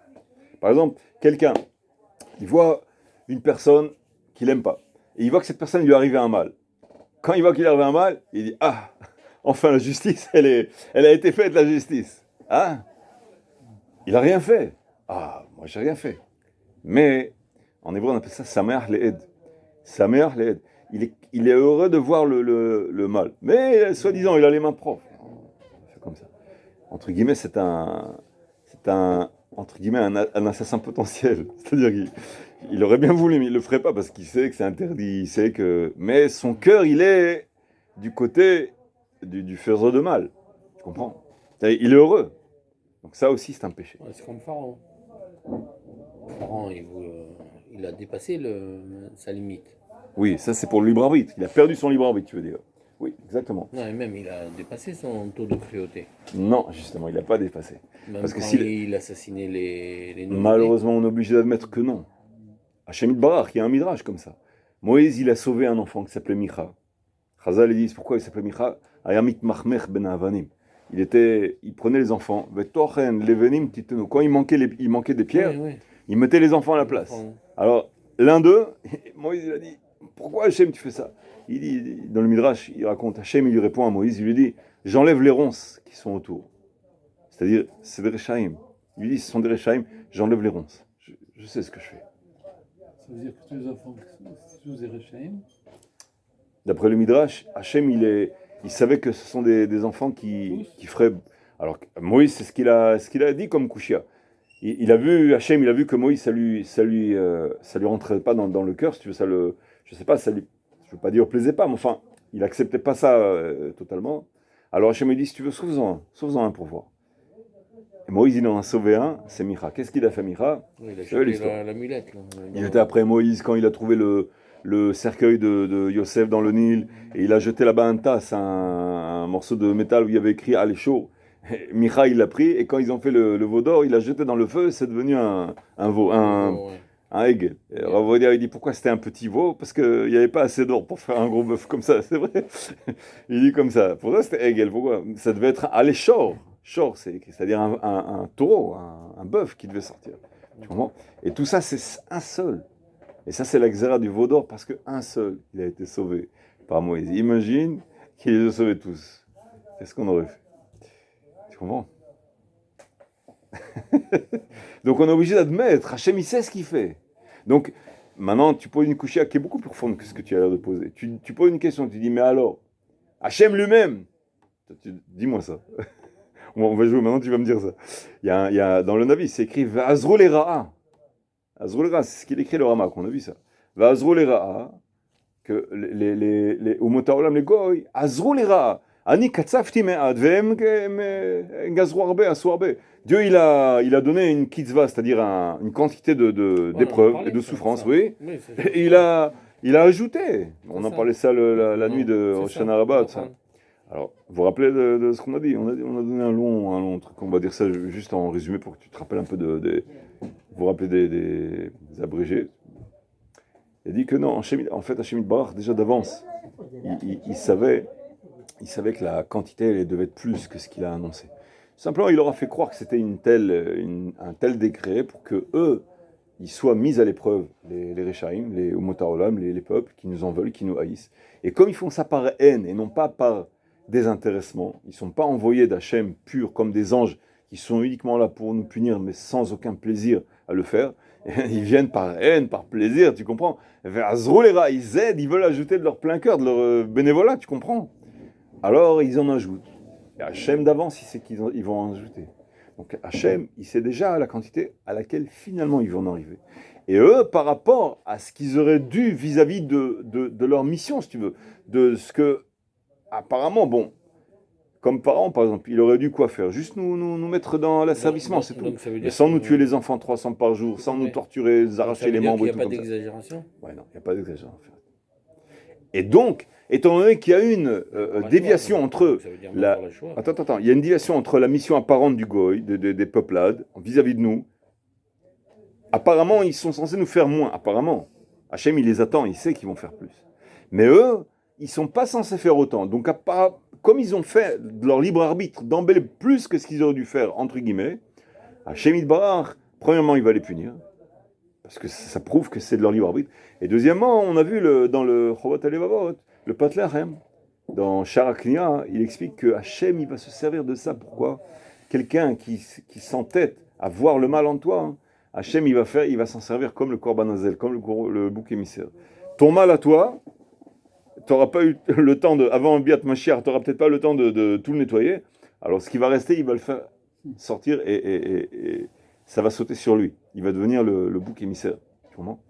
Par exemple, quelqu'un, il voit une personne qu'il n'aime pas, et il voit que cette personne lui est arrivé un mal. Quand il voit qu'il est arrivé un mal, il dit « Ah, enfin la justice, elle a été faite, la justice. Hein? Il n'a rien fait. Ah, moi j'ai rien fait. » Mais, en hébreu on appelle ça « Sameach le'ed ». Sameach le'ed. Il est heureux de voir le mal. Mais, soi-disant, il a les mains propres. C'est comme ça. Entre guillemets, c'est un assassin potentiel. C'est-à-dire qu'il aurait bien voulu, mais il ne le ferait pas parce qu'il sait que c'est interdit, il sait que... Mais son cœur, il est du côté du faiseur de mal. Tu comprends? Il est heureux. Donc ça aussi, c'est un péché. Ouais, c'est comme Pharaon. Pharaon, il a dépassé sa limite. Oui, ça c'est pour le libre arbitre. Il a perdu son libre arbitre, tu veux dire. Oui, exactement. Non, et même, il a dépassé son taux de cruauté. Non, justement, il n'a pas dépassé. Même Parce que quand il assassinait les nouveaux-nés. Malheureusement, on est obligé d'admettre que non. Hachem Barach, il y a un midrash comme ça. Moïse, il a sauvé un enfant qui s'appelait Micha. Chazal, ils disent pourquoi il s'appelait Micha? Ayamit Mahmech ben Avanim. Il prenait les enfants. Quand il manquait des pierres, Oui. il mettait les enfants à la place. Alors, l'un d'eux, Moïse, il a dit pourquoi Hachem tu fais ça? Il dit, dans le midrash, il raconte, Hachem, il lui répond à Moïse, il lui dit j'enlève les ronces qui sont autour. C'est-à-dire, c'est des Rechaim. Il lui dit ce sont des Rechaim, j'enlève les ronces. Je sais ce que je fais. Ça veut dire que tous les enfants sont tous des Rechaim. D'après le Midrash, Hachem, il savait que ce sont des enfants qui feraient... Alors, Moïse, c'est ce qu'il a dit comme Kushia. Il a vu, Hachem, il a vu que Moïse, ça lui rentrait pas dans le cœur, si tu veux, je sais pas, je veux pas dire plaisait pas, mais enfin, il acceptait pas ça totalement. Alors Hachem lui dit, si tu veux, sauve-en un pour voir. Et Moïse, il en a sauvé un, c'est Micha. Qu'est-ce qu'il a fait, Micha? Oui, il a jeté l'amulette. Il était après Moïse quand il a trouvé le cercueil de Yosef dans le Nil, et il a jeté là-bas un tasse, un morceau de métal où il y avait écrit « Allez chaud ». Micha, il l'a pris, et quand ils ont fait le veau d'or, il l'a jeté dans le feu, c'est devenu un veau, un egg. Rav Ovadia, il dit pourquoi c'était un petit veau? Parce qu'il n'y avait pas assez d'or pour faire un gros bœuf comme ça, c'est vrai. Il dit comme ça. Pour ça, c'était egg. Pourquoi? Ça devait être allez shor. Shor, c'est-à-dire un taureau, un bœuf qui devait sortir. Tu comprends? Et tout ça, c'est un seul. Et ça, c'est la xéra du veau d'or, parce qu'un seul, il a été sauvé par Moïse. Imagine qu'il les a sauvés tous. Qu'est-ce qu'on aurait fait? Tu comprends? Donc on est obligé d'admettre, Hachem il sait ce qu'il fait. Donc maintenant, tu poses une couchia qui est beaucoup plus profonde que ce que tu as l'air de poser. Tu poses une question, tu dis, mais alors, Hachem lui-même, dis-moi ça. On va jouer, maintenant tu vas me dire ça. Il y a dans le Navi, c'est écrit Va'azro les Ra'a. Azro les Ra'a, c'est ce qu'il écrit le Rama, qu'on a vu ça. Va'azro les Ra'a, que les Umot Haolam, les Goy, Azro les Ra'a. Ani katsafti me'ad, ve'em gazro arbe, asu arbe. Dieu, il a donné une kitzva, c'est-à-dire une quantité d'épreuves et de souffrances, oui. Oui, c'est Et il a ajouté. On en ça. parlait ça la nuit de C'est Rosh ça. Hashanah Rabbah, ça. Alors, vous vous rappelez de ce qu'on a dit? On a donné un long truc. On va dire ça juste en résumé pour que tu te rappelles un peu vous vous rappelez des abrégés. Il a dit que non, en fait, Hachem Barach, déjà d'avance, il savait que la quantité elle devait être plus que ce qu'il a annoncé. Simplement, il leur a fait croire que c'était un tel décret pour que eux, ils soient mis à l'épreuve, les Réchaïm, les Umot Haolam, les peuples qui nous en veulent, qui nous haïssent. Et comme ils font ça par haine et non pas par désintéressement, ils ne sont pas envoyés d'Hachem purs comme des anges qui sont uniquement là pour nous punir mais sans aucun plaisir à le faire. Ils viennent par haine, par plaisir, tu comprends? Ils aident, ils veulent ajouter de leur plein cœur, de leur bénévolat, tu comprends? Alors ils en ajoutent. Et Hachem d'avance, il sait qu'ils vont en ajouter. Donc Hachem, il sait déjà la quantité à laquelle finalement ils vont en arriver. Et eux, par rapport à ce qu'ils auraient dû vis-à-vis de leur mission, si tu veux, de ce que, apparemment, bon, comme parents, par exemple, il aurait dû quoi faire? Juste nous mettre dans l'asservissement, c'est tout. Donc, ça veut Mais dire sans que- nous tuer les enfants 300 par jour, sans nous Ouais. torturer, nous donc, ça arracher veut les dire membres qu'il et n'y a tout pas comme ça. d'exagération. Ouais, non, il n'y a pas d'exagération à faire. Et donc, étant donné qu'il y a une déviation entre Ça veut dire la... même pas le choix. Attends, il y a une déviation entre la mission apparente du Goy, des peuplades, vis-à-vis de nous. Apparemment, ils sont censés nous faire moins. Apparemment. Hachem, il les attend, il sait qu'ils vont faire plus. Mais eux, ils ne sont pas censés faire autant. Donc, comme ils ont fait de leur libre arbitre d'embeller plus que ce qu'ils auraient dû faire, entre guillemets, Hachem Yitbarach, premièrement, il va les punir. Parce que ça prouve que c'est de leur libre arbitre. Et deuxièmement, on a vu dans le Chovat Alevavot, le Patlechem, dans Sharaknia, il explique que Hachem, il va se servir de ça. Pourquoi? Quelqu'un qui s'entête à voir le mal en toi, hein, Hachem, il va s'en servir comme le Korban Hazel, comme le bouc émissaire. Ton mal à toi, tu n'auras pas eu le temps avant un biat Mashiach, tu n'auras peut-être pas le temps de tout le nettoyer. Alors, ce qui va rester, il va le faire sortir et ça va sauter sur lui. Il va devenir le bouc émissaire. Tu comprends?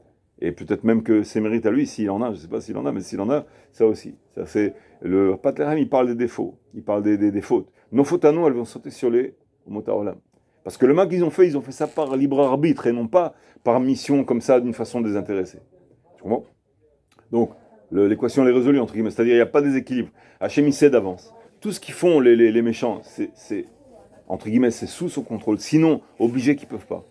Et peut-être même que c'est mérite à lui, s'il en a, je ne sais pas s'il en a, mais s'il en a, ça aussi. Ça, c'est le Patlerhem, il parle des défauts, il parle des fautes. Nos fautes à nous, elles vont sauter sur les Umot Haolam. Parce que le mal qu'ils ont fait ça par libre arbitre et non pas par mission comme ça, d'une façon désintéressée. Tu comprends? Donc, l'équation elle est résolue, entre guillemets. C'est-à-dire, il n'y a pas de déséquilibre. Hachem, il sait d'avance. Tout ce qu'ils font, les méchants, c'est, entre guillemets, c'est sous son contrôle. Sinon, obligés qu'ils ne peuvent pas.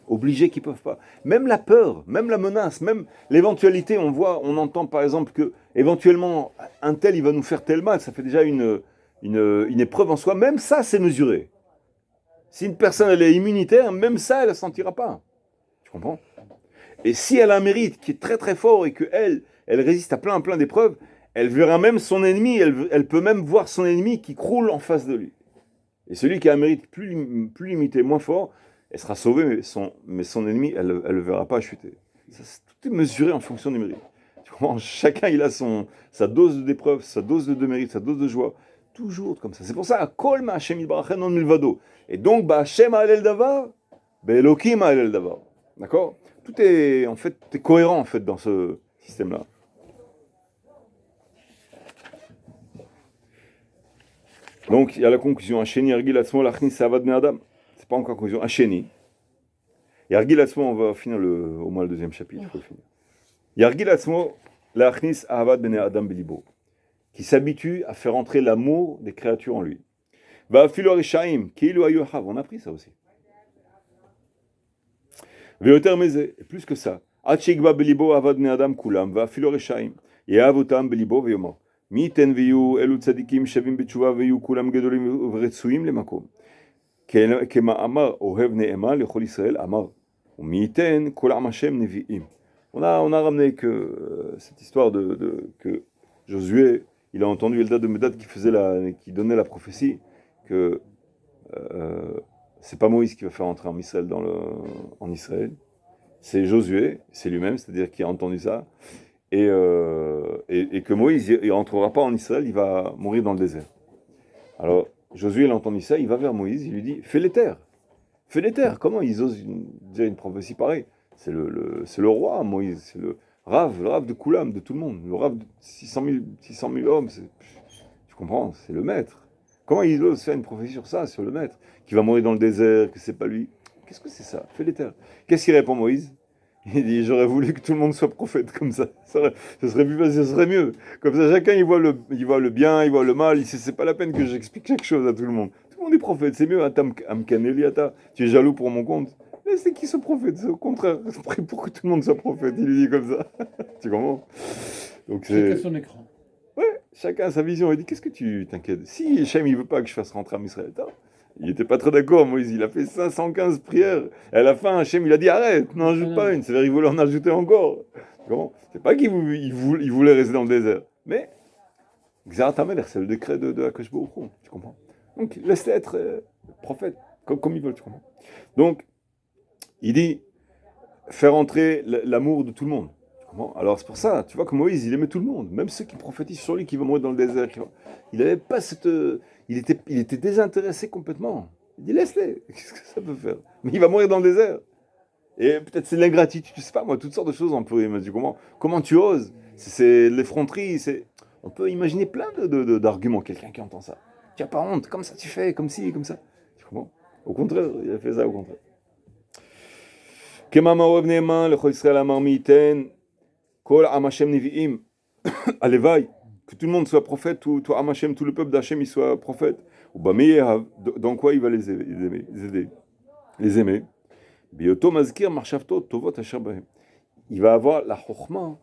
Obligés qu'ils ne peuvent pas. Même la peur, même la menace, même l'éventualité, on entend par exemple que éventuellement un tel il va nous faire tel mal, ça fait déjà une épreuve en soi. Même ça, c'est mesuré. Si une personne elle est immunitaire, même ça, elle ne sentira pas. Tu comprends? Et si elle a un mérite qui est très très fort et qu'elle résiste à plein d'épreuves, elle verra même son ennemi, elle peut même voir son ennemi qui croule en face de lui. Et celui qui a un mérite plus limité, moins fort, elle sera sauvée, mais son ennemi, elle ne le verra pas chuter. Tout est mesuré en fonction du mérite. Tu comprends? Chacun, il a sa dose d'épreuve, sa dose de mérite, sa dose de joie. Toujours comme ça. C'est pour ça, Kol ma Hashem Yitbarach non milvado. Et donc, Hashem ha'alel davar, Elokim ha'alel davar. D'accord? Tout est en fait cohérent en fait dans ce système-là. Donc, il y a la conclusion. Hacheni Yargil Atzmo Lachnis Savad Ne Adam. C'est pas encore la conclusion. Hacheni. Yargil Atzmo, on va finir au moins le deuxième chapitre. Yargil Atzmo Lachnis Avad Bene Adam Belibo. Qui s'habitue à faire entrer l'amour des créatures en lui. Va Filo Rishaim, Kilu Ayohav. On a appris ça aussi. Veoter Meze. Et plus que ça. Achigba Belibo Avad Ne Adam Kulam. Va Filo Rishaim. Yehavutam Belibo Veyomor. מי ייתן ויהיו אלו צדיקים שווים בתשובה ויהיו כולם גדולים ורצויים למקום. כמאמר אוהב נאמן לכל ישראל אמר, ומי ייתן כל עם השם נביאים. On a ramené que cette histoire que Josué, il a entendu Eldad de Medad qui donnait la prophétie que c'est pas Moïse qui va faire entrer en Israël en Israël, c'est Josué, c'est lui-même, c'est-à-dire qui a entendu ça, et que Moïse, il ne rentrera pas en Israël, il va mourir dans le désert. Alors, Josué, il a entendu ça, il va vers Moïse, il lui dit, fais les terres. Fais les terres. Comment ils osent dire une prophétie pareille? C'est le roi, Moïse, c'est le Rav de Koulam, de tout le monde, le Rav de 600 000 hommes, tu comprends, c'est le maître. Comment ils osent faire une prophétie sur le maître, qui va mourir dans le désert, que c'est pas lui? Qu'est-ce que c'est ça? Fais les terres. Qu'est-ce qu'il répond Moïse? Il dit, j'aurais voulu que tout le monde soit prophète comme ça. Ce serait plus facile, ce serait mieux. Comme ça, chacun, il voit le bien, il voit le mal. C'est pas la peine que j'explique chaque chose à tout le monde. Tout le monde est prophète, c'est mieux. Amkaneliata, tu es jaloux pour mon compte. Mais c'est qui ce prophète? C'est au contraire. Je prie pour que tout le monde soit prophète. Il lui dit comme ça. Tu comprends? Donc Chacun son écran. Ouais, chacun a sa vision. Il dit, qu'est-ce que tu t'inquiètes? Si Hachem, il veut pas que je fasse rentrer en Israël, il n'était pas très d'accord, Moïse. Il a fait 515 prières. Et à la fin, Hachem, il a dit, arrête, n'en ajoute pas une. C'est-à-dire, il voulait en ajouter encore. Comment? C'est pas qu'il voulait rester dans le désert. Mais, Xarat HaMelech, c'est le décret de Akash Baruch Hu, tu comprends? Donc, laisse-les être prophètes, comme ils veulent, tu comprends? Donc, il dit, faire entrer l'amour de tout le monde. Alors c'est pour ça, tu vois que Moïse, il aimait tout le monde, même ceux qui prophétisent sur lui, qui vont mourir dans le désert. Il n'avait pas il était désintéressé complètement. Il dit laisse-les, qu'est-ce que ça peut faire? Mais il va mourir dans le désert. Et peut-être c'est l'ingratitude, je sais pas moi, toutes sortes de choses on peut imaginer. Comment tu oses? C'est l'effronterie, on peut imaginer plein d'arguments. Quelqu'un qui entend ça, tu n'as pas honte, comme ça tu fais, comme ci, comme ça. Tu comprends? Au contraire, il a fait ça au contraire. Kol Am Hashem Nevi'im, Alevaï, que tout le monde soit prophète, tout Am Hashem, tout le peuple d'Hachem, il soit prophète. Dans quoi il va les aimer? Bioto Mazkir Marshavto Tovot Asher Bahem. Il va avoir la chokhmah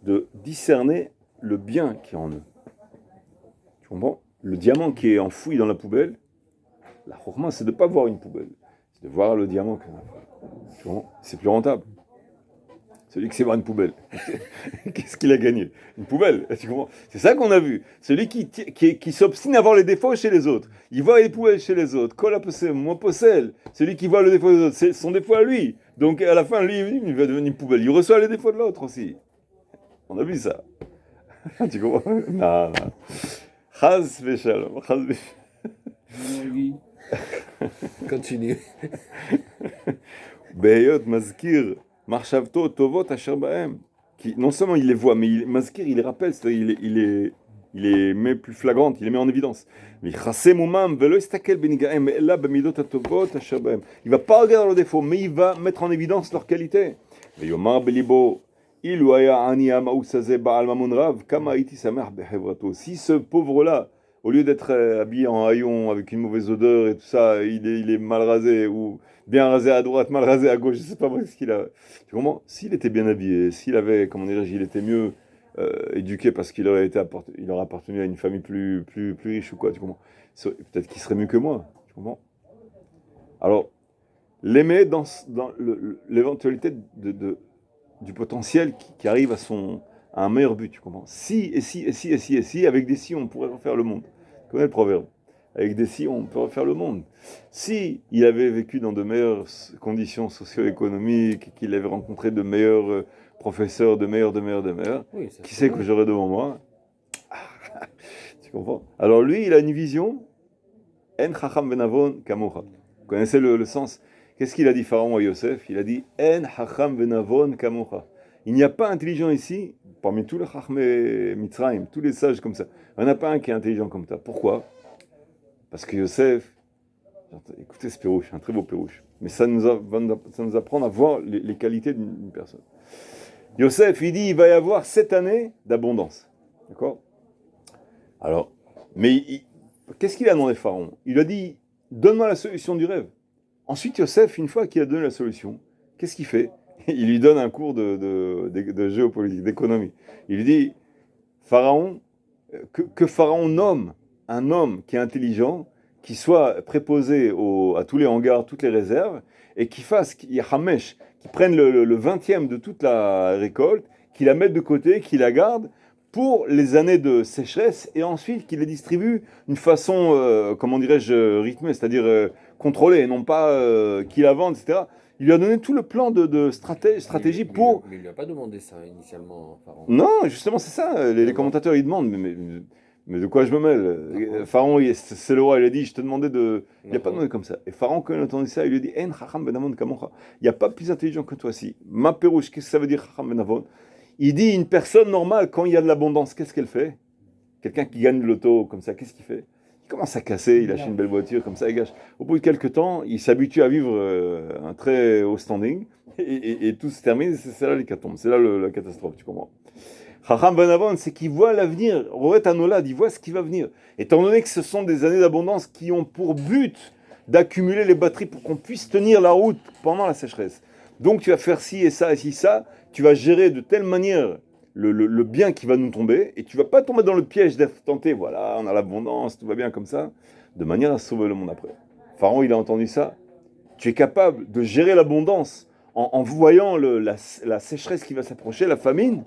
de discerner le bien qui est en eux. Tu comprends? Le diamant qui est enfoui dans la poubelle, la chokhmah, c'est de ne pas voir une poubelle, c'est de voir le diamant qui est dans la poubelle. Tu comprends? C'est plus rentable. Celui qui sait voir une poubelle, qu'est-ce qu'il a gagné? Une poubelle, tu comprends? C'est ça qu'on a vu. Celui qui s'obstine à voir les défauts chez les autres. Il voit les poubelles chez les autres. Moi possède. Celui qui voit le défaut des autres, c'est son défaut à lui. Donc à la fin, lui, il va devenir une poubelle. Il reçoit les défauts de l'autre aussi. On a vu ça. Tu comprends? Non. Chaz v'shalom. Continue. Beyot mazkir. Marshavto tovot asher bahem, qui non seulement il les voit, mais Mazkir, il les rappelle, c'est-à-dire il les met plus flagrantes, il les met en évidence. Il va pas regarder leurs défauts, mais il va mettre en évidence leurs qualités. Si ce pauvre-là, au lieu d'être habillé en haillon avec une mauvaise odeur et tout ça, il est mal rasé ou bien rasé à droite, mal rasé à gauche, je sais pas moi ce qu'il a. Tu comprends? S'il était bien habillé, s'il avait, comment dirais-je, il était mieux éduqué parce qu'il aurait appartenu à une famille plus riche ou quoi, tu comprends? Peut-être qu'il serait mieux que moi, tu comprends? Alors, l'aimer dans l'éventualité du potentiel qui arrive à un meilleur but, tu comprends? Si, avec des si, on pourrait refaire le monde. Tu connais le proverbe? Avec des si, on peut refaire le monde. Si il avait vécu dans de meilleures conditions socio-économiques, qu'il avait rencontré de meilleurs professeurs, de meilleurs, oui, qui sait que j'aurais devant moi? Tu comprends? Alors lui, il a une vision. En chacham venavon kamocha. Vous connaissez le sens? Qu'est-ce qu'il a dit Pharaon à Yosef? Il a dit En chacham venavon kamocha. Il n'y a pas intelligent ici, parmi tous les chachmé Mitzrayim, tous les sages comme ça. Il n'y en a pas un qui est intelligent comme ça. Pourquoi? Parce que Yosef, écoutez ce pérouche, un très beau pérouche, mais ça nous apprend à voir les qualités d'une personne. Yosef, il dit, il va y avoir 7 années d'abondance. D'accord? Alors, mais qu'est-ce qu'il a demandé Pharaon? Il a dit, donne-moi la solution du rêve. Ensuite, Yosef, une fois qu'il a donné la solution, qu'est-ce qu'il fait? Il lui donne un cours de géopolitique, d'économie. Il lui dit, Pharaon, que Pharaon nomme un homme qui est intelligent, qui soit préposé à tous les hangars, toutes les réserves, et qui prenne le 20e de toute la récolte, qu'il la mette de côté, qu'il la garde pour les années de sécheresse, et ensuite qu'il les distribue d'une façon, comment dirais-je, rythmée, c'est-à-dire contrôlée, et non pas qu'il la vende, etc. Il lui a donné tout le plan de stratégie pour... Mais il lui a pas demandé ça initialement, Pharaon. Non, justement, c'est ça. Les commentateurs, ils demandent, mais de quoi je me mêle? Pharaon, c'est le roi, il a dit, je te demandais de... Il n'a pas demandé comme ça. Et Pharaon, quand il a entendu ça, il lui a dit, En chacham ben Avon kamocha. Il n'y a pas plus intelligent que toi. Si. Ma pérouche, qu'est-ce que ça veut dire, chacham ben Avon? Il dit, une personne normale, quand il y a de l'abondance, qu'est-ce qu'elle fait? Quelqu'un qui gagne le loto, comme ça, qu'est-ce qu'il fait? Il commence à casser, il achète une belle voiture, comme ça, il gâche. Au bout de quelques temps, il s'habitue à vivre un très haut standing, et tout se termine, c'est là l'hécatombe, c'est là la catastrophe, tu comprends? Chacham Ben Avon, c'est qu'il voit l'avenir. Roet Anolad, il voit ce qui va venir. Étant donné que ce sont des années d'abondance qui ont pour but d'accumuler les batteries pour qu'on puisse tenir la route pendant la sécheresse. Donc tu vas faire ci et ça et ci, ça. Tu vas gérer de telle manière le bien qui va nous tomber et tu vas pas tomber dans le piège d'être tenté. Voilà, on a l'abondance, tout va bien comme ça, de manière à sauver le monde après. Pharaon, il a entendu ça. Tu es capable de gérer l'abondance en voyant la sécheresse qui va s'approcher, la famine.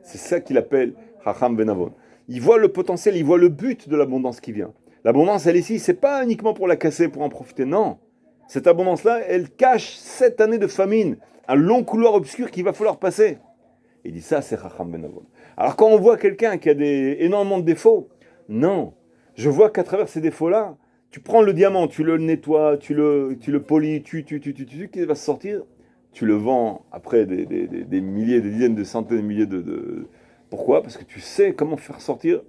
C'est ça qu'il appelle Chacham Ben Avon. Il voit le potentiel, il voit le but de l'abondance qui vient. L'abondance, elle ici, c'est pas uniquement pour la casser, pour en profiter, non. Cette abondance-là, elle cache 7 années de famine, un long couloir obscur qu'il va falloir passer. Il dit ça, c'est Chacham Ben Avon. Alors quand on voit quelqu'un qui a énormément de défauts, non. Je vois qu'à travers ces défauts-là, tu prends le diamant, tu le nettoies, tu le polis, qu'il va sortir. Tu le vends après des milliers, des dizaines, des centaines de milliers de... Pourquoi? Parce que tu sais comment faire sortir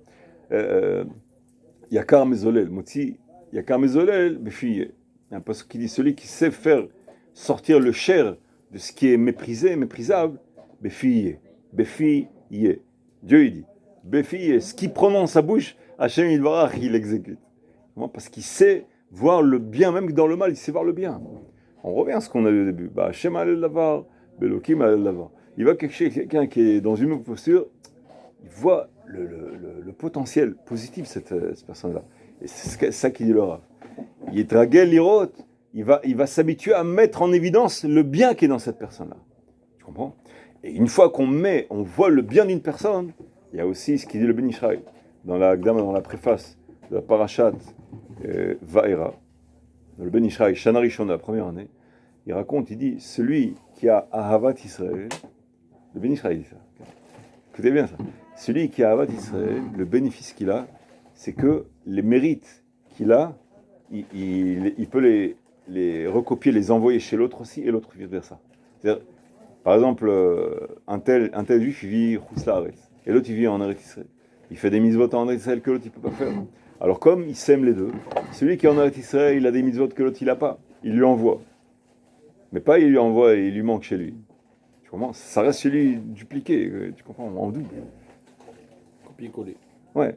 Yakar Mezolel, Motzi, Yakar Mezolel, Befiye. Il y a un passage qui dit celui qui sait faire sortir le cher de ce qui est méprisé, méprisable, Befiye. Befiye. Dieu il dit, Befiye, ce qui prononce sa bouche, Hachem Yidvarach, il l'exécute. Parce qu'il sait voir le bien, même dans le mal, il sait voir le bien. On revient à ce qu'on a vu au début. Bah, Hachem al-Lavar, Belokim al-Lavar. Il voit quelqu'un qui est dans une même posture, il voit le potentiel positif de cette personne-là. Et c'est ça qu'il dit le Rav. Il est dragel l'irot, il va s'habituer à mettre en évidence le bien qui est dans cette personne-là. Tu comprends? Et une fois on voit le bien d'une personne, il y a aussi ce qu'il dit le Ben Ishraï, dans la préface de la Parashat Va'era. Dans le Ben Ishraï, Shana Rishon, la première année, il raconte, il dit, celui qui a Ahavat Israël, le Ben Ishraï dit ça, écoutez bien ça, celui qui a Ahavat Israël, le bénéfice qu'il a, c'est que les mérites qu'il a, il peut les recopier, les envoyer chez l'autre aussi, et l'autre vice versa. C'est-à-dire, par exemple, un tel juif, il vit Chouslaharetz, et l'autre, il vit en Eretz Israël. Il fait des mitzvot en Eretz Israël que l'autre, il ne peut pas faire. Alors comme ils s'aiment les deux, celui qui est en Eretz Israël, il a des mitzvot que l'autre, il n'a pas. Il lui envoie. Mais pas il lui envoie et il lui manque chez lui. Tu comprends? Ça reste chez lui dupliqué, tu comprends? En double. Copier-coller. Ouais.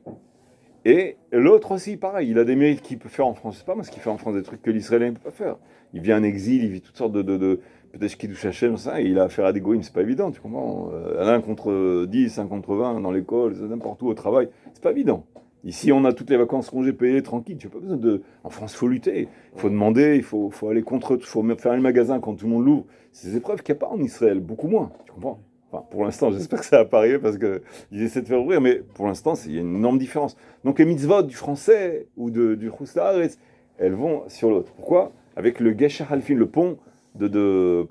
Et l'autre aussi, pareil, il a des mérites qu'il peut faire en France. C'est pas moi ce qu'il fait en France, des trucs que l'Israélien ne peut pas faire. Il vit en exil, il vit toutes sortes peut-être qu'il touche Hachem, ça, et il a affaire à des goïms, c'est pas évident, tu comprends? Un contre 10, un contre 20, dans l'école, n'importe où, au travail, c'est pas évident. Ici, on a toutes les vacances congés payées, tranquille, tu n'as pas besoin de... En France, il faut lutter, il faut demander, il faut aller contre... Il faut faire un magasin quand tout le monde l'ouvre. C'est des épreuves qu'il n'y a pas en Israël, beaucoup moins, tu comprends? Enfin, pour l'instant, j'espère que ça va pas arriver parce qu'ils essaient de faire ouvrir, mais pour l'instant, il y a une énorme différence. Donc les mitzvot du français ou du Choustaharetz, elles vont sur l'autre. Pourquoi? Avec le Gesher Halfin, le pont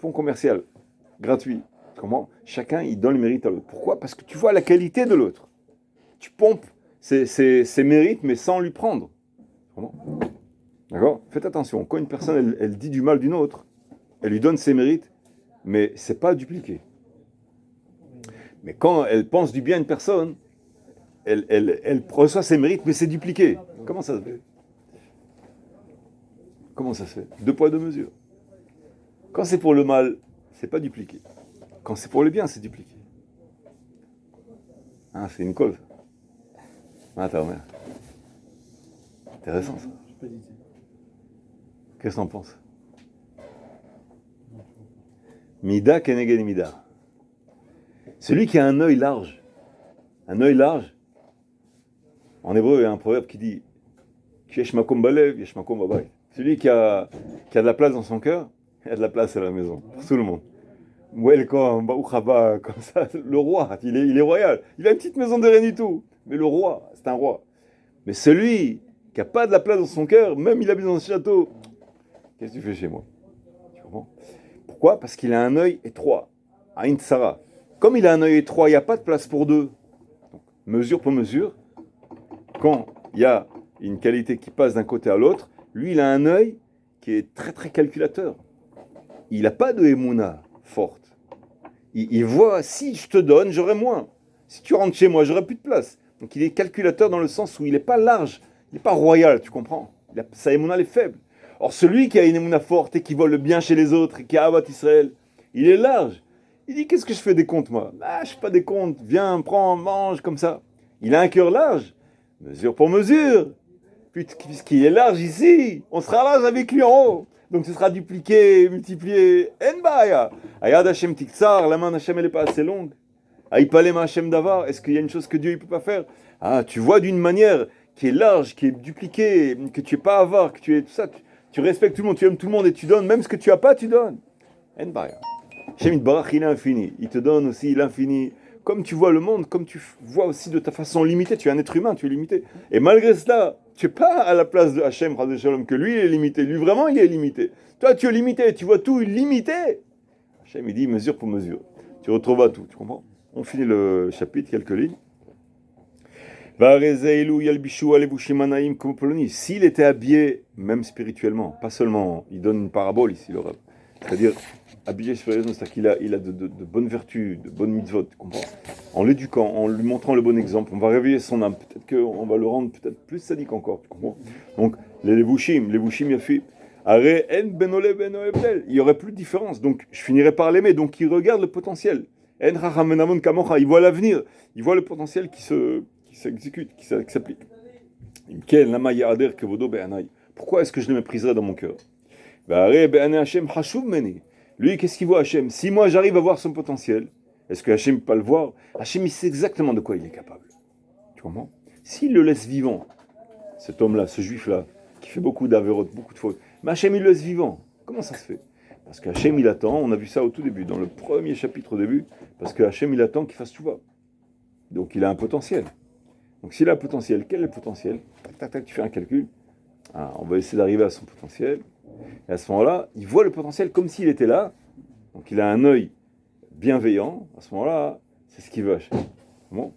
pont commercial, gratuit. Comment? Chacun, il donne le mérite à l'autre. Pourquoi? Parce que tu vois la qualité de l'autre. Tu pompes ses mérites, mais sans lui prendre. Comment? D'accord? Faites attention. Quand une personne, elle dit du mal d'une autre, elle lui donne ses mérites, mais c'est pas dupliqué. Mais quand elle pense du bien à une personne, elle reçoit ses mérites, mais c'est dupliqué. Comment ça se fait? Comment ça se fait? Deux poids, deux mesures. Quand c'est pour le mal, c'est pas dupliqué. Quand c'est pour le bien, c'est dupliqué. Ah, c'est une colle, ça. Ah, ta mère. Intéressant, ça. J'ai pas d'idée. Qu'est-ce que t'en penses? Mida keneged mida. Celui qui a un œil large, en hébreu, il y a un proverbe qui dit Yesh makom balev, yesh makom babayit. Celui qui a de la place dans son cœur, il y a de la place à la maison, pour tout le monde. Welcome, Baruch haba, comme ça, le roi, il est royal. Il a une petite maison de rien du tout, mais le roi, c'est un roi. Mais celui qui n'a pas de la place dans son cœur, même il habite dans un château, qu'est-ce que tu fais chez moi? Tu comprends? Pourquoi? Parce qu'il a un œil étroit. Aïn Tsara. Comme il a un œil étroit, il n'y a pas de place pour deux. Donc, mesure pour mesure, quand il y a une qualité qui passe d'un côté à l'autre, lui, il a un œil qui est très très calculateur. Il n'a pas de émouna forte. Il voit, si je te donne, j'aurai moins. Si tu rentres chez moi, j'aurai plus de place. Donc il est calculateur dans le sens où il n'est pas large, il n'est pas royal, tu comprends? Sa émouna est faible. Or celui qui a une émouna forte et qui voit le bien chez les autres et qui a Avat Israël, il est large. Il dit, qu'est-ce que je fais des comptes, moi? Ah, je fais pas des comptes, viens, prends, mange, comme ça. Il a un cœur large, mesure pour mesure. Puisqu'il est large ici, on sera large avec lui en haut. Donc ce sera dupliqué, multiplié. Enbaya. Ayad Hashem Tiktsar, la main d'Hashem elle n'est pas assez longue. Aïpalem Hashem Davar, est-ce qu'il y a une chose que Dieu ne peut pas faire? Ah, tu vois d'une manière qui est large, qui est dupliquée, que tu n'es pas avare, que tu es tout ça, tu respectes tout le monde, tu aimes tout le monde et tu donnes, même ce que tu n'as pas, tu donnes. Enbaya. Hashem Itbarach, il est infini. Il te donne aussi l'infini. Comme tu vois le monde, comme tu vois aussi de ta façon limitée, tu es un être humain, tu es limité. Et malgré cela, tu n'es pas à la place de Hachem, que lui il est limité. Lui vraiment il est limité. Toi tu es limité, tu vois tout limité. Hachem il dit mesure pour mesure. Tu retrouveras tout, tu comprends? On finit le chapitre, quelques lignes. S'il était habillé, même spirituellement, pas seulement, il donne une parabole ici, le Rav. C'est-à-dire, habillé spirituellement, c'est-à-dire qu'il a de bonnes vertus, de bonnes mitzvot, tu comprends? En l'éduquant, en lui montrant le bon exemple, on va réveiller son âme. Peut-être qu'on va le rendre peut-être plus sadique encore, tu comprends? Donc, les levushim, il a fait. Il n'y aurait plus de différence. Donc, je finirai par l'aimer. Donc, il regarde le potentiel. Il voit l'avenir. Il voit le potentiel qui s'exécute, qui s'applique. Pourquoi est-ce que je le mépriserais dans mon cœur? Lui, qu'est-ce qu'il voit Hachem? Si moi j'arrive à voir son potentiel, est-ce que Hachem ne peut pas le voir? Hachem, il sait exactement de quoi il est capable. Tu comprends? S'il le laisse vivant, cet homme-là, ce juif-là, qui fait beaucoup d'avérotes, beaucoup de fautes, mais Hachem, il le laisse vivant. Comment ça se fait? Parce que Hachem, il attend, on a vu ça au tout début, dans le premier chapitre au début, parce que Hachem, il attend qu'il fasse tout va. Donc il a un potentiel. Donc s'il a un potentiel, quel est le potentiel? Tac, tac, tac, tu fais un calcul. Ah, on va essayer d'arriver à son potentiel. Et à ce moment-là, il voit le potentiel comme s'il était là. Donc il a un œil bienveillant. À ce moment-là, c'est ce qu'il veut acheter. Bon.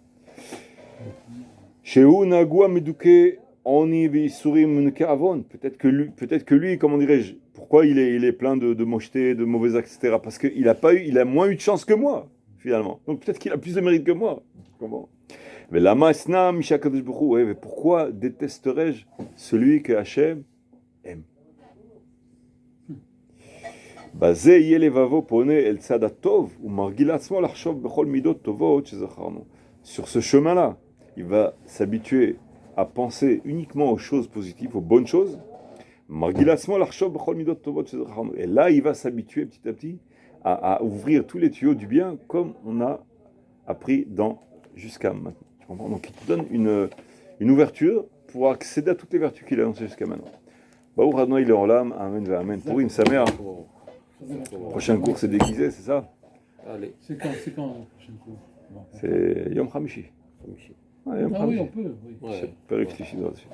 Peut-être que lui, comment dirais-je, pourquoi il est plein de mocheté, de mauvais actes, etc. Parce qu'il a moins eu de chance que moi, finalement. Donc peut-être qu'il a plus de mérite que moi. Comment? Mais pourquoi détesterais-je celui que Hachem aime? Sur ce chemin-là, il va s'habituer à penser uniquement aux choses positives, aux bonnes choses. Et là, il va s'habituer petit à petit à ouvrir tous les tuyaux du bien, comme on a appris jusqu'à maintenant. Tu comprends? Donc, il te donne une ouverture pour accéder à toutes les vertus qu'il a lancées jusqu'à maintenant. Baruch Adonai Leolam, Amen ve Amen. Purim Sameach. Prochain cours, c'est déguisé, c'est ça? Allez. C'est quand le prochain cours? Bon. C'est Yom Hamishi. Ah oui, on peut. Oui. Je peux réfléchir là-dessus.